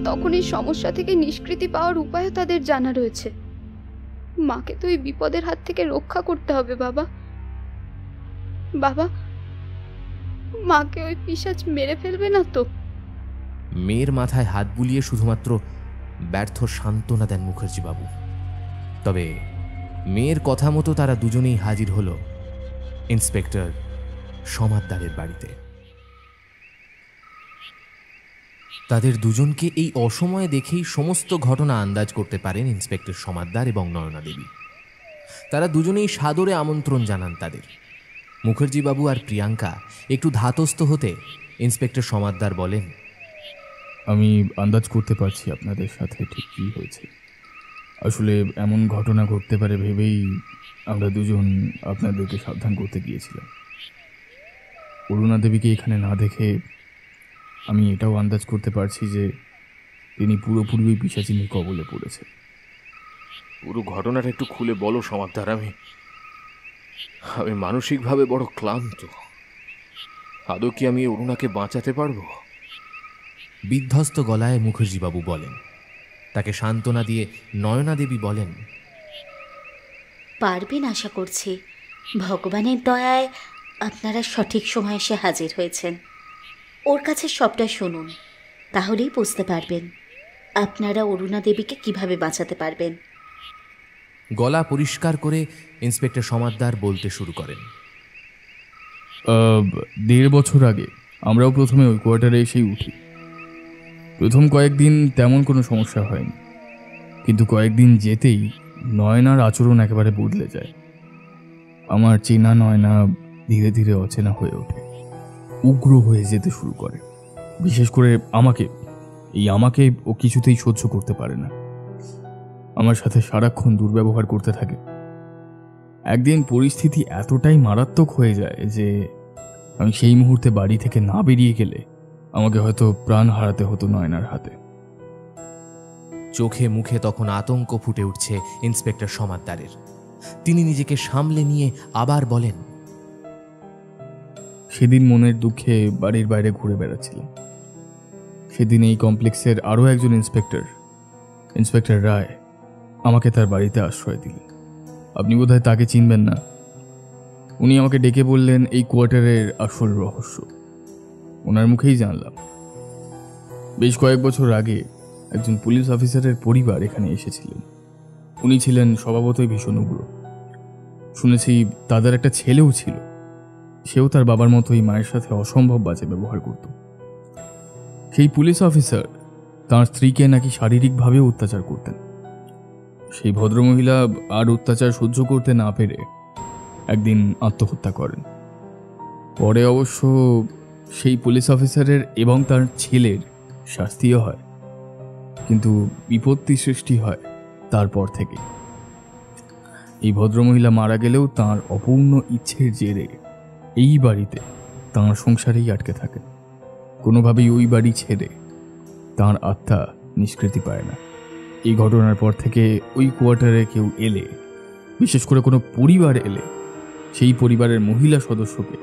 তখন এই সমস্যা থেকে নিষ্কৃতি পাওয়ার উপায়ও তাদের জানা রয়েছে। মাকে তো এই বিপদের হাত থেকে রক্ষা করতে হবে বাবা। বাবা, মাকে ওই পিশাচ মেরে ফেলবে না তো? মেয়ের মাথায় হাত বুলিয়ে শুধুমাত্র ব্যর্থ সান্ত্বনা দেন মুখার্জি বাবু। তবে মেয়ের কথা মতো তারা দুজনেই হাজির হল ইন্সপেক্টর সমাদ্দারের বাড়িতে। তাদের দুজনকে এই অসময়ে দেখেই সমস্ত ঘটনা আন্দাজ করতে পারেন ইন্সপেক্টর সমাদ্দার এবং নয়না দেবী। তারা দুজনেই সাদরে আমন্ত্রণ জানান তাদের। মুখার্জি বাবু আর প্রিয়াঙ্কা একটু ধাতস্থ হতে ইন্সপেক্টর সমাদ্দার বলেন, আমি আন্দাজ করতে পারছি আপনাদের সাথে ঠিক কী হয়েছে। আসলে এমন ঘটনা ঘটতে পারে ভেবেই আমরা দুজন আপনাদেরকে সাবধান করতে গিয়েছিলাম। অরুণা দেবীকে এখানে না দেখে আমি এটাও আন্দাজ করতে পারছি যে তিনি পুরোপুরি পিশাচিনীর কবলে পড়েছে। পুরো ঘটনাটা একটু খুলে বলো সমাদ্দার। আমি মানসিকভাবে বড় ক্লান্ত। আদৌ কি আমি অরুণাকে বাঁচাতে পারবো? বিধ্বস্ত গলায় মুখার্জি বাবু বলেন। তাকে সান্ত্বনা দিয়ে নয়না দেবী বলেন, পারবেন আশা করছি। ভগবানের দয়ায় আপনারা সঠিক সময় এসে হাজির হয়েছেন। ওর কাছে সবটা শুনুন, তাহলেই বুঝতে পারবেন আপনারা অরুণা দেবীকে কিভাবে বাঁচাতে পারবেন। গলা পরিষ্কার করে ইন্সপেক্টর সমাদ্দার বলতে শুরু করেন। 1.5 বছর আগে আমরাও প্রথমে ওই কোয়ার্টারে এসেই উঠি। প্রথম কয়েকদিন তেমন কোনো সমস্যা হয়নি, কিন্তু কয়েকদিন যেতেই নয়নার আচরণ একেবারে বদলে যায়। আমার চেনা নয়না ধীরে ধীরে অচেনা হয়ে ওঠে, উগ্র হয়ে যেতে শুরু করে। বিশেষ করে আমাকে ও কিছুতেই সহ্য করতে পারে না। আমার সাথে সারাক্ষণ দুর্ব্যবহার করতে থাকে। একদিন পরিস্থিতি এতটাই মারাত্মক হয়ে যায় যে আমি সেই মুহূর্তে বাড়ি থেকে না বেরিয়ে গেলে আমাকে হয়তো প্রাণ হারাতে হতো নয়নার হাতে। চোখে মুখে তখন আতঙ্ক ফুটে উঠছে ইন্সপেক্টর সমাদ্দারের। তিনি নিজেকে সামলে নিয়ে আবার বলেন, সেদিন মনের দুঃখে বাড়ির বাইরে ঘুরে বেড়াচ্ছিলাম। সেদিন এই কমপ্লেক্সের আরও একজন ইন্সপেক্টর রায় আমাকে তার বাড়িতে আশ্রয় দিলেন। আপনি বোধহয় তাকে চিনবেন না। উনি আমাকে ডেকে বললেন এই কোয়ার্টারের আসল রহস্য। ওনার মুখেই জানলাম বেশ কয়েক বছর আগে একজন পুলিশ অফিসারের পরিবার এখানে এসেছিলেন। উনি ছিলেন স্বভাবতই ভীষণ উগ্র। শুনেছি তাদের একটা ছেলেও ছিল, সেও তার বাবার মতোই মায়ের সাথে অসম্ভব বাজে ব্যবহার করত। সেই পুলিশ অফিসার তাঁর স্ত্রীকে নাকি শারীরিকভাবেও অত্যাচার করতেন। সেই ভদ্রমহিলা আর অত্যাচার সহ্য করতে না পেরে একদিন আত্মহত্যা করেন। পরে অবশ্য সেই পুলিশ অফিসারের এবং তার ছেলের শাস্তিও হয়, কিন্তু বিপত্তি সৃষ্টি হয় তারপর থেকে। এই ভদ্রমহিলা মারা গেলেও তাঁর অপূর্ণ ইচ্ছের জেরে এই বাড়িতে তাঁর সংসারেই আটকে থাকে। কোনোভাবেই ওই বাড়ি ছেড়ে তাঁর আত্মা নিষ্কৃতি পায় না। এই ঘটনার পর থেকে ওই কোয়ার্টারে কেউ এলে, বিশেষ করে কোনো পরিবার এলে, সেই পরিবারের মহিলা সদস্যকে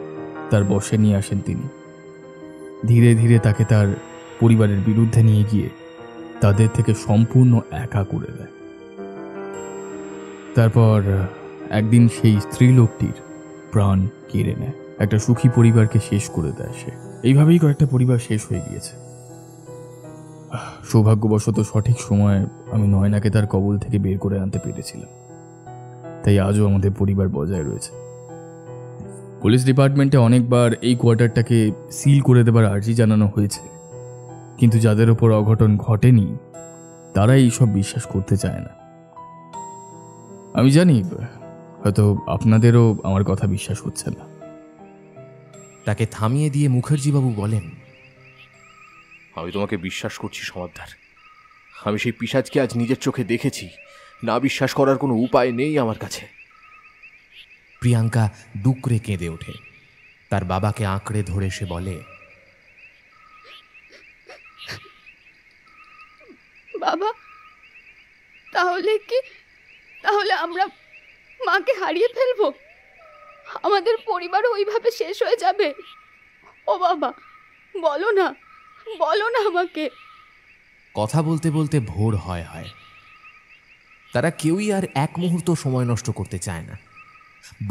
তার বশে নিয়ে আসেন তিনি। ধীরে ধীরে তাকে তার পরিবারের বিরুদ্ধে নিয়ে গিয়ে তাদের থেকে সম্পূর্ণ একা করে দেয়। তারপর একদিন সেই স্ত্রীলোকটির প্রাণ কেড়ে নেয়। একটা সুখী পরিবারকে শেষ করে দেয় সে। এইভাবেই কয়েকটা পরিবার শেষ হয়ে গিয়েছে। সৌভাগ্যবশত সঠিক সময়ে আমি নয়নাকে তার কবল থেকে বের করে আনতে পেরেছিলাম, তাই আজও আমাদের পরিবার বজায় রয়েছে। পুলিশ ডিপার্টমেন্টে অনেকবার এই কোয়ার্টারটাকে সিল করে দেবার আর্জি জানানো হয়েছে, কিন্তু যাদের ওপর অঘটন ঘটেনি তারা এইসব বিশ্বাস করতে চায় না। আমি জানি হয়তো আপনাদেরও আমার কথা বিশ্বাস হচ্ছে না, তাকে থামিয়ে দিয়ে মুখার্জিবাবু বলেন, আমি তোমাকে বিশ্বাস করছি সমাদদার। আমি সেই পিশাচকে আজ নিজের চোখে দেখেছি, না বিশ্বাস করার কোনো উপায় নেই আমার কাছে। প্রিয়াঙ্কা ডুকরে কেঁদে ওঠে। তার বাবাকে আঁকড়ে ধরে সে বলে, বাবা, তাহলে আমরা মাকে হারিয়ে ফেলবো? আমাদের পরিবার ওইভাবে শেষ হয়ে যাবে? ও বাবা, বলো না আমাকে। কথা বলতে বলতে ভোর হয়। তারা কেউই আর এক মুহূর্ত সময় নষ্ট করতে চায় না।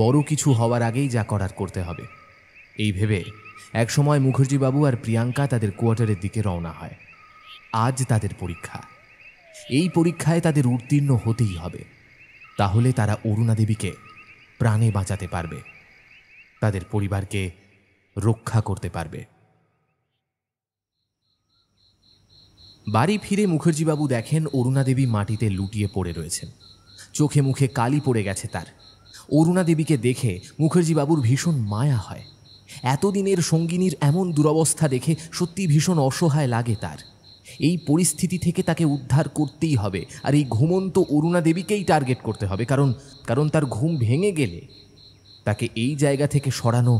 বড় কিছু হওয়ার আগেই যা করার করতে হবে, এই ভেবে একসময় মুখার্জিবাবু আর প্রিয়াঙ্কা তাদের কোয়ার্টারের দিকে রওনা হয়। আজ তাদের পরীক্ষা। এই পরীক্ষায় তাদের উত্তীর্ণ হতেই হবে, তাহলে তারা অরুণা দেবীকে প্রাণে বাঁচাতে পারবে, তাদের পরিবারকে রক্ষা করতে পারবে। বাড়ি ফিরে মুখার্জিবাবু দেখেন অরুণা দেবী মাটিতে লুটিয়ে পড়ে রয়েছেন। চোখে মুখে কালি পড়ে গেছে তার। অরুণা দেবীকে দেখে মুখার্জিবাবুর ভীষণ মায়া হয়। এতদিনের সঙ্গিনীর এমন দুরবস্থা দেখে সত্যি ভীষণ অসহায় লাগে তার। এই পরিস্থিতি থেকে তাকে উদ্ধার করতেই হবে, আর এই ঘুমন্ত অরুণা দেবীকেই টার্গেট করতে হবে, কারণ তার ঘুম ভেঙে গেলে তাকে এই জায়গা থেকে সরানো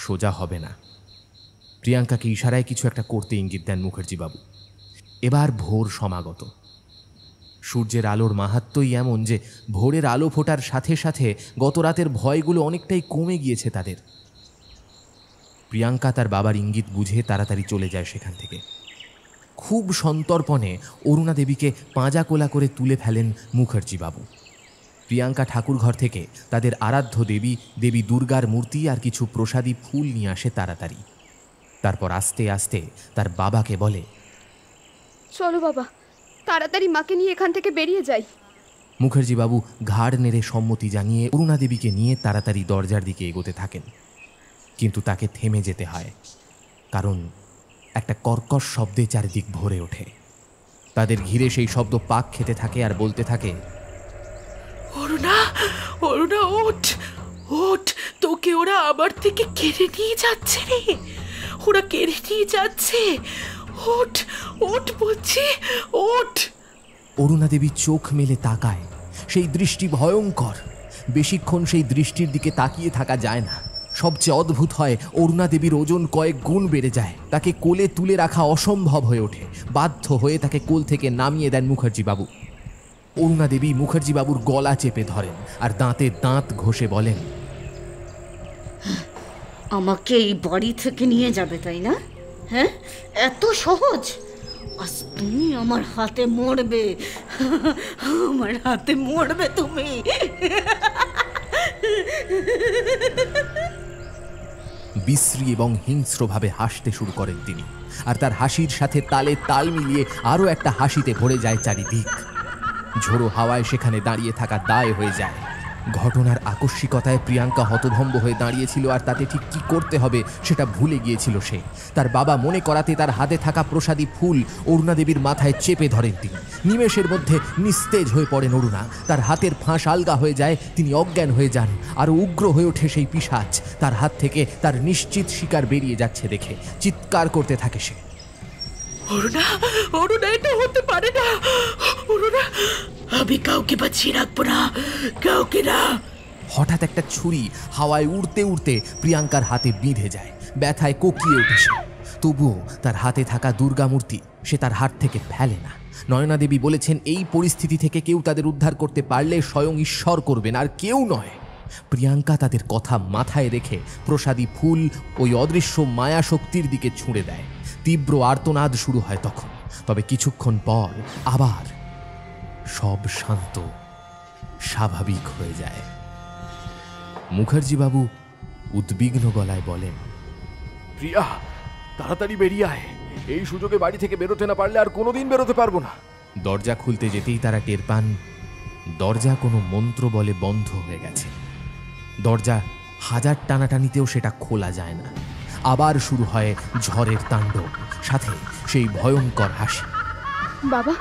সোজা হবে না। প্রিয়াঙ্কাকে ইশারায় কিছু একটা করতে ইঙ্গিত দেন মুখার্জিবাবু। এবার ভোর সমাগত। সূর্যের আলোর মাহাত্ম্যই এমন যে ভোরের আলো ফোটার সাথে সাথে গত রাতের ভয়গুলো অনেকটাই কমে গিয়েছে তাদের। প্রিয়াঙ্কা তার বাবার ইঙ্গিত বুঝে তাড়াতাড়ি চলে যায় সেখান থেকে। খুব সন্তর্পণে অরুণা দেবীকে পাঁজা কোলা করে তুলে ফেলেন মুখার্জিবাবু। প্রিয়াঙ্কা ঠাকুরঘর থেকে তাদের আরাধ্য দেবী দুর্গার মূর্তি আর কিছু প্রসাদী ফুল নিয়ে আসে তাড়াতাড়ি। তারপর আস্তে আস্তে তার বাবাকে বলে, চলো বাবা, তাড়াতাড়ি মাকে নিয়ে এখান থেকে বেরিয়ে যাই। মুখার্জিবাবু ঘাড় নেড়ে সম্মতি জানিয়ে অরুণা দেবীকে নিয়ে তাড়াতাড়ি দরজার দিকে এগোতে থাকেন। কিন্তু তাকে থেমে যেতে হয়, কারণ একটা কর্কশ শব্দে চারিদিক ভরে ওঠে। তাদের ঘিরে সেই শব্দ পাক খেতে থাকে আর বলতে থাকে, অরুণা, ওঠ, তোকে ওরা আবার থেকে কেড়ে নিয়ে যাচ্ছে রে, ওরা কেড়ে নিয়ে যাচ্ছে। ওঠ বলছি, ওঠ। অরুণা দেবী চোখ মেলে তাকায়। সেই দৃষ্টি ভয়ঙ্কর। বেশিক্ষণ সেই দৃষ্টির দিকে তাকিয়ে থাকা যায় না। সবচেয়ে অদ্ভুত হয়, অরুণা দেবীর ওজন কয়েক গুণ বেড়ে যায়। তাকে কোলে তুলে রাখা অসম্ভব হয়ে ওঠে। বাধ্য হয়ে তাকে কোল থেকে নামিয়ে দেন মুখার্জিবাবু। অরুণা দেবী মুখার্জিবাবুর গলা চেপে ধরেন আর দাঁতে দাঁত ঘষে বলেন, আমাকে এই বাড়ি থেকে নিয়ে যাবে, তাই না? হ্যাঁ, এত সহজ? আজ তুমি আমার হাতে মরবে, আমার হাতে মরবে তুমি। বিশ্রী এবং হিংস্রভাবে হাসতে শুরু করেন তিনি, আর তার হাসির সাথে তালে তাল মিলিয়ে আরও একটা হাসিতে ভরে যায় চারিদিক। ঝোড়ো হাওয়ায় সেখানে দাঁড়িয়ে থাকা দায় হয়ে যায়। ঘটনার আকস্মিকতায় প্রিয়াঙ্কা হতভম্ব হয়ে দাঁড়িয়েছিল, আর তাতে ঠিক কী করতে হবে সেটা ভুলে গিয়েছিল সে। তার বাবা মনে করাতে তার হাতে থাকা প্রসাদী ফুল অরুণা দেবীর মাথায় চেপে ধরেন তিনি। নিমেষের মধ্যে নিস্তেজ হয়ে পড়েন অরুণা। তার হাতের ফাঁস আলগা হয়ে যায়, তিনি অজ্ঞান হয়ে যান। আরও উগ্র হয়ে ওঠে সেই পিশাচ। তার হাত থেকে তার নিশ্চিত শিকার বেরিয়ে যাচ্ছে দেখে চিৎকার করতে থাকে সে, অরুণা, এটা হতে পারে না। অরুণা, আমি কাউকে বাঁচিয়ে রাখবো না, কাউকে না। হঠাৎ একটা ছুরি হাওয়ায় উড়তে উড়তে প্রিয়াঙ্কার হাতে বিঁধে যায়। ব্যথায় কোকিয়ে ওঠে সে। তবুও তার হাতে থাকা দুর্গা মূর্তি সে তার হাত থেকে ফেলে না। নয়না দেবী বলেছেন, এই পরিস্থিতি থেকে কেউ তাদের উদ্ধার করতে পারলে স্বয়ং ঈশ্বর করবেন, আর কেউ নয়। প্রিয়াঙ্কা তাদের কথা মাথায় রেখে প্রসাদী ফুল ওই অদৃশ্য মায়া শক্তির দিকে ছুঁড়ে দেয়। তীব্র আর্তনাদ শুরু হয় তখন। তবে কিছুক্ষণ পর আবার সব শান্ত, স্বাভাবিক হয়ে যায়। মুখার্জিবাবু উদ্বিগ্ন গলায় বলেন, প্রিয়া, তাড়াতাড়ি বেরিয়ে আয়। এই সুযোগে বাড়ি থেকে বেরোতে না পারলে আর কোনোদিন বেরোতে পারবো না। দরজা খুলতে যেতেই তারা টের পান দরজা কোনো মন্ত্র বলে বন্ধ হয়ে গেছে। দরজা হাজার টানাটানিতেও সেটা খোলা যায় না। আবার শুরু হয় ঝড়ের তাণ্ডব, সাথে সেই ভয়ঙ্কর হাসি। বাবা,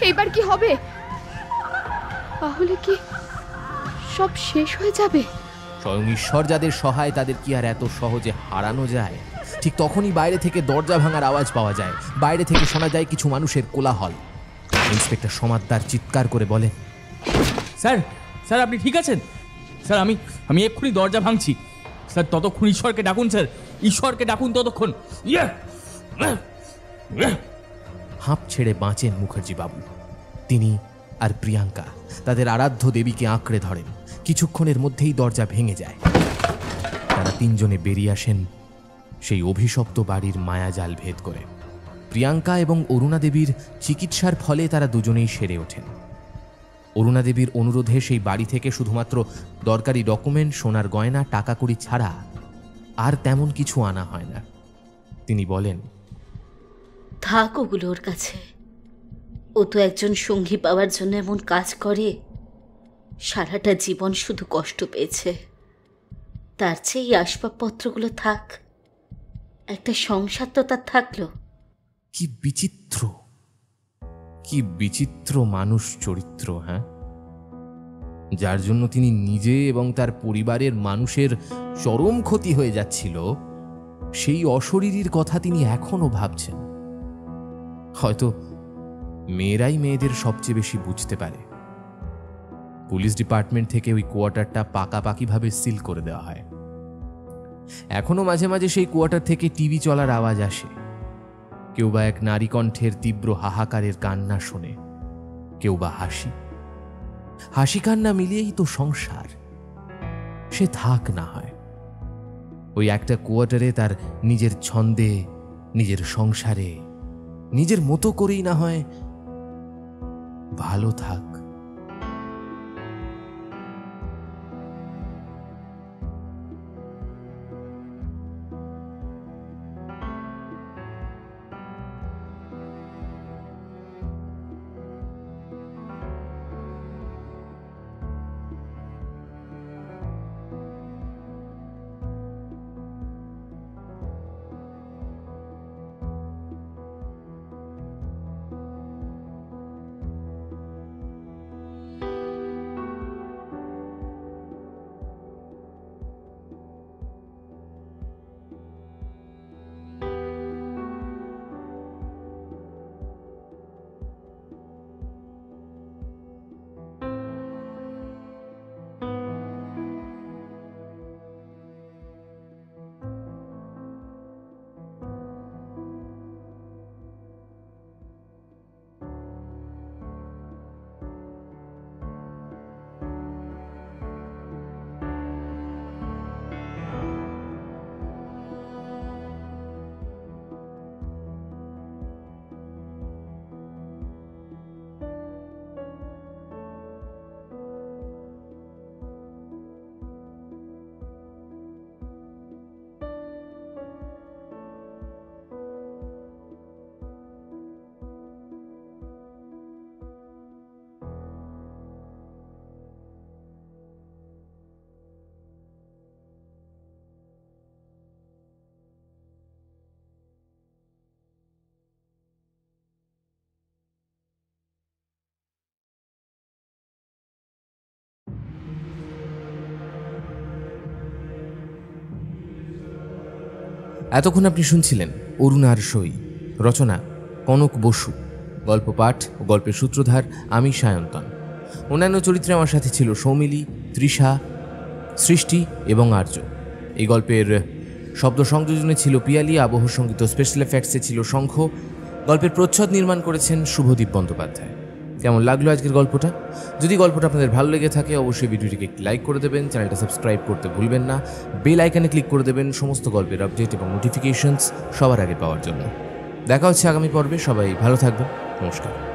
এইবার কি হবে? তাহলে কি সব শেষ হয়ে যাবে? স্বয়ং ঈশ্বর যাদের সহায় তাদের কি আর এত সহজে হারানো যায়? ঠিক তখনই বাইরে থেকে দরজা ভাঙার আওয়াজ পাওয়া যায়। বাইরে থেকে শোনা যায় কিছু মানুষের কোলাহল। ইন্সপেক্টর সমাদ্দার চিৎকার করে বলে, স্যার, স্যার আপনি ঠিক আছেন? স্যার আমি এক্ষুনি দরজা ভাঙছি। স্যার ততক্ষণ ঈশ্বরকে ডাকুন, স্যার ঈশ্বরকে ডাকুন ততক্ষণ। হাঁপ ছেড়ে বাঁচেন মুখার্জি বাবু। তিনি আর প্রিয়াঙ্কা তাদের আরাধ্য দেবীকে আঁকড়ে ধরেন। কিছুক্ষণের মধ্যেই দরজা ভেঙে যায়। তারা তিনজনে বেরিয়ে আসেন সেই অভিশপ্ত বাড়ির মায়াজাল ভেদ করে। প্রিয়াঙ্কা এবং অরুণা দেবীর চিকিৎসার ফলে তারা দুজনেই সেরে ওঠেন। অরুণা দেবীর অনুরোধে সেই বাড়ি থেকে শুধুমাত্র দরকারি ডকুমেন্ট, সোনার গয়না, টাকা কড়ি ছাড়া আর তেমন কিছু আনা হয় না। তিনি বলেন, থাক ওগুলো ওর কাছে। ও তো একজন সঙ্গী পাওয়ার জন্য এমন কাজ করে, সারাটা জীবন শুধু কষ্ট পেয়েছে। তার চেয়ে এই আসবাবপত্রগুলো থাক, একটা সংসার তো তার থাকলো। কি বিচিত্র, কি বিচিত্র মানুষ চরিত্র! হ্যাঁ, যার জন্য তিনি নিজে এবং তার পরিবারের মানুষের চরম ক্ষতি হয়ে যাচ্ছিল, সেই অশরীরীর কথা তিনি এখনো ভাবছেন। হয়তো মেয়েরাই মেয়েদের সবচেয়ে বেশি বুঝতে পারে। পুলিশ ডিপার্টমেন্ট থেকে ওই কোয়ার্টারটা পাকাপাকিভাবে সিল করে দেওয়া হয়। এখনো মাঝে মাঝে সেই কোয়ার্টার থেকে টিভি চলার আওয়াজ আসে। কেউ বা এক নারী কণ্ঠের তীব্র হাহাকারের কান্না শোনে, কেউ বা হাসি কান্না মিলিয়েই তো সংসার। সে থাক না হয় ওই একটা কোয়ার্টারে তার নিজের ছন্দে, নিজের সংসারে, নিজের মতো করেই না হয় ভালো থাক। এতক্ষণ আপনি শুনছিলেন অরুণার সই, রচনা কনক বসু, গল্প পাঠ ও গল্পের সূত্রধার আমি সায়ন্তন। অন্যান্য চরিত্রে আমার সাথে ছিল সৌমিলি, তৃষা, সৃষ্টি এবং আর্য। এই গল্পের শব্দ সংযোজনে ছিল পিয়ালি, আবহ সঙ্গীত স্পেশাল এফেক্টসে ছিল শঙ্খ। গল্পের প্রচ্ছদ নির্মাণ করেছেন শুভদীপ বন্দ্যোপাধ্যায়। কেমন লাগলো আজকের গল্পটা? যদি গল্পটা আপনাদের ভালো লেগে থাকে অবশ্যই ভিডিওটিকে একটি লাইক করে দেবেন, চ্যানেলটা সাবস্ক্রাইব করতে ভুলবেন না, বেল আইকনে ক্লিক করে দেবেন সমস্ত গল্পের আপডেট এবং নোটিফিকেশনস সবার আগে পাওয়ার জন্য। দেখা হচ্ছে আগামী পর্বে। সবাই ভালো থাকবেন। নমস্কার।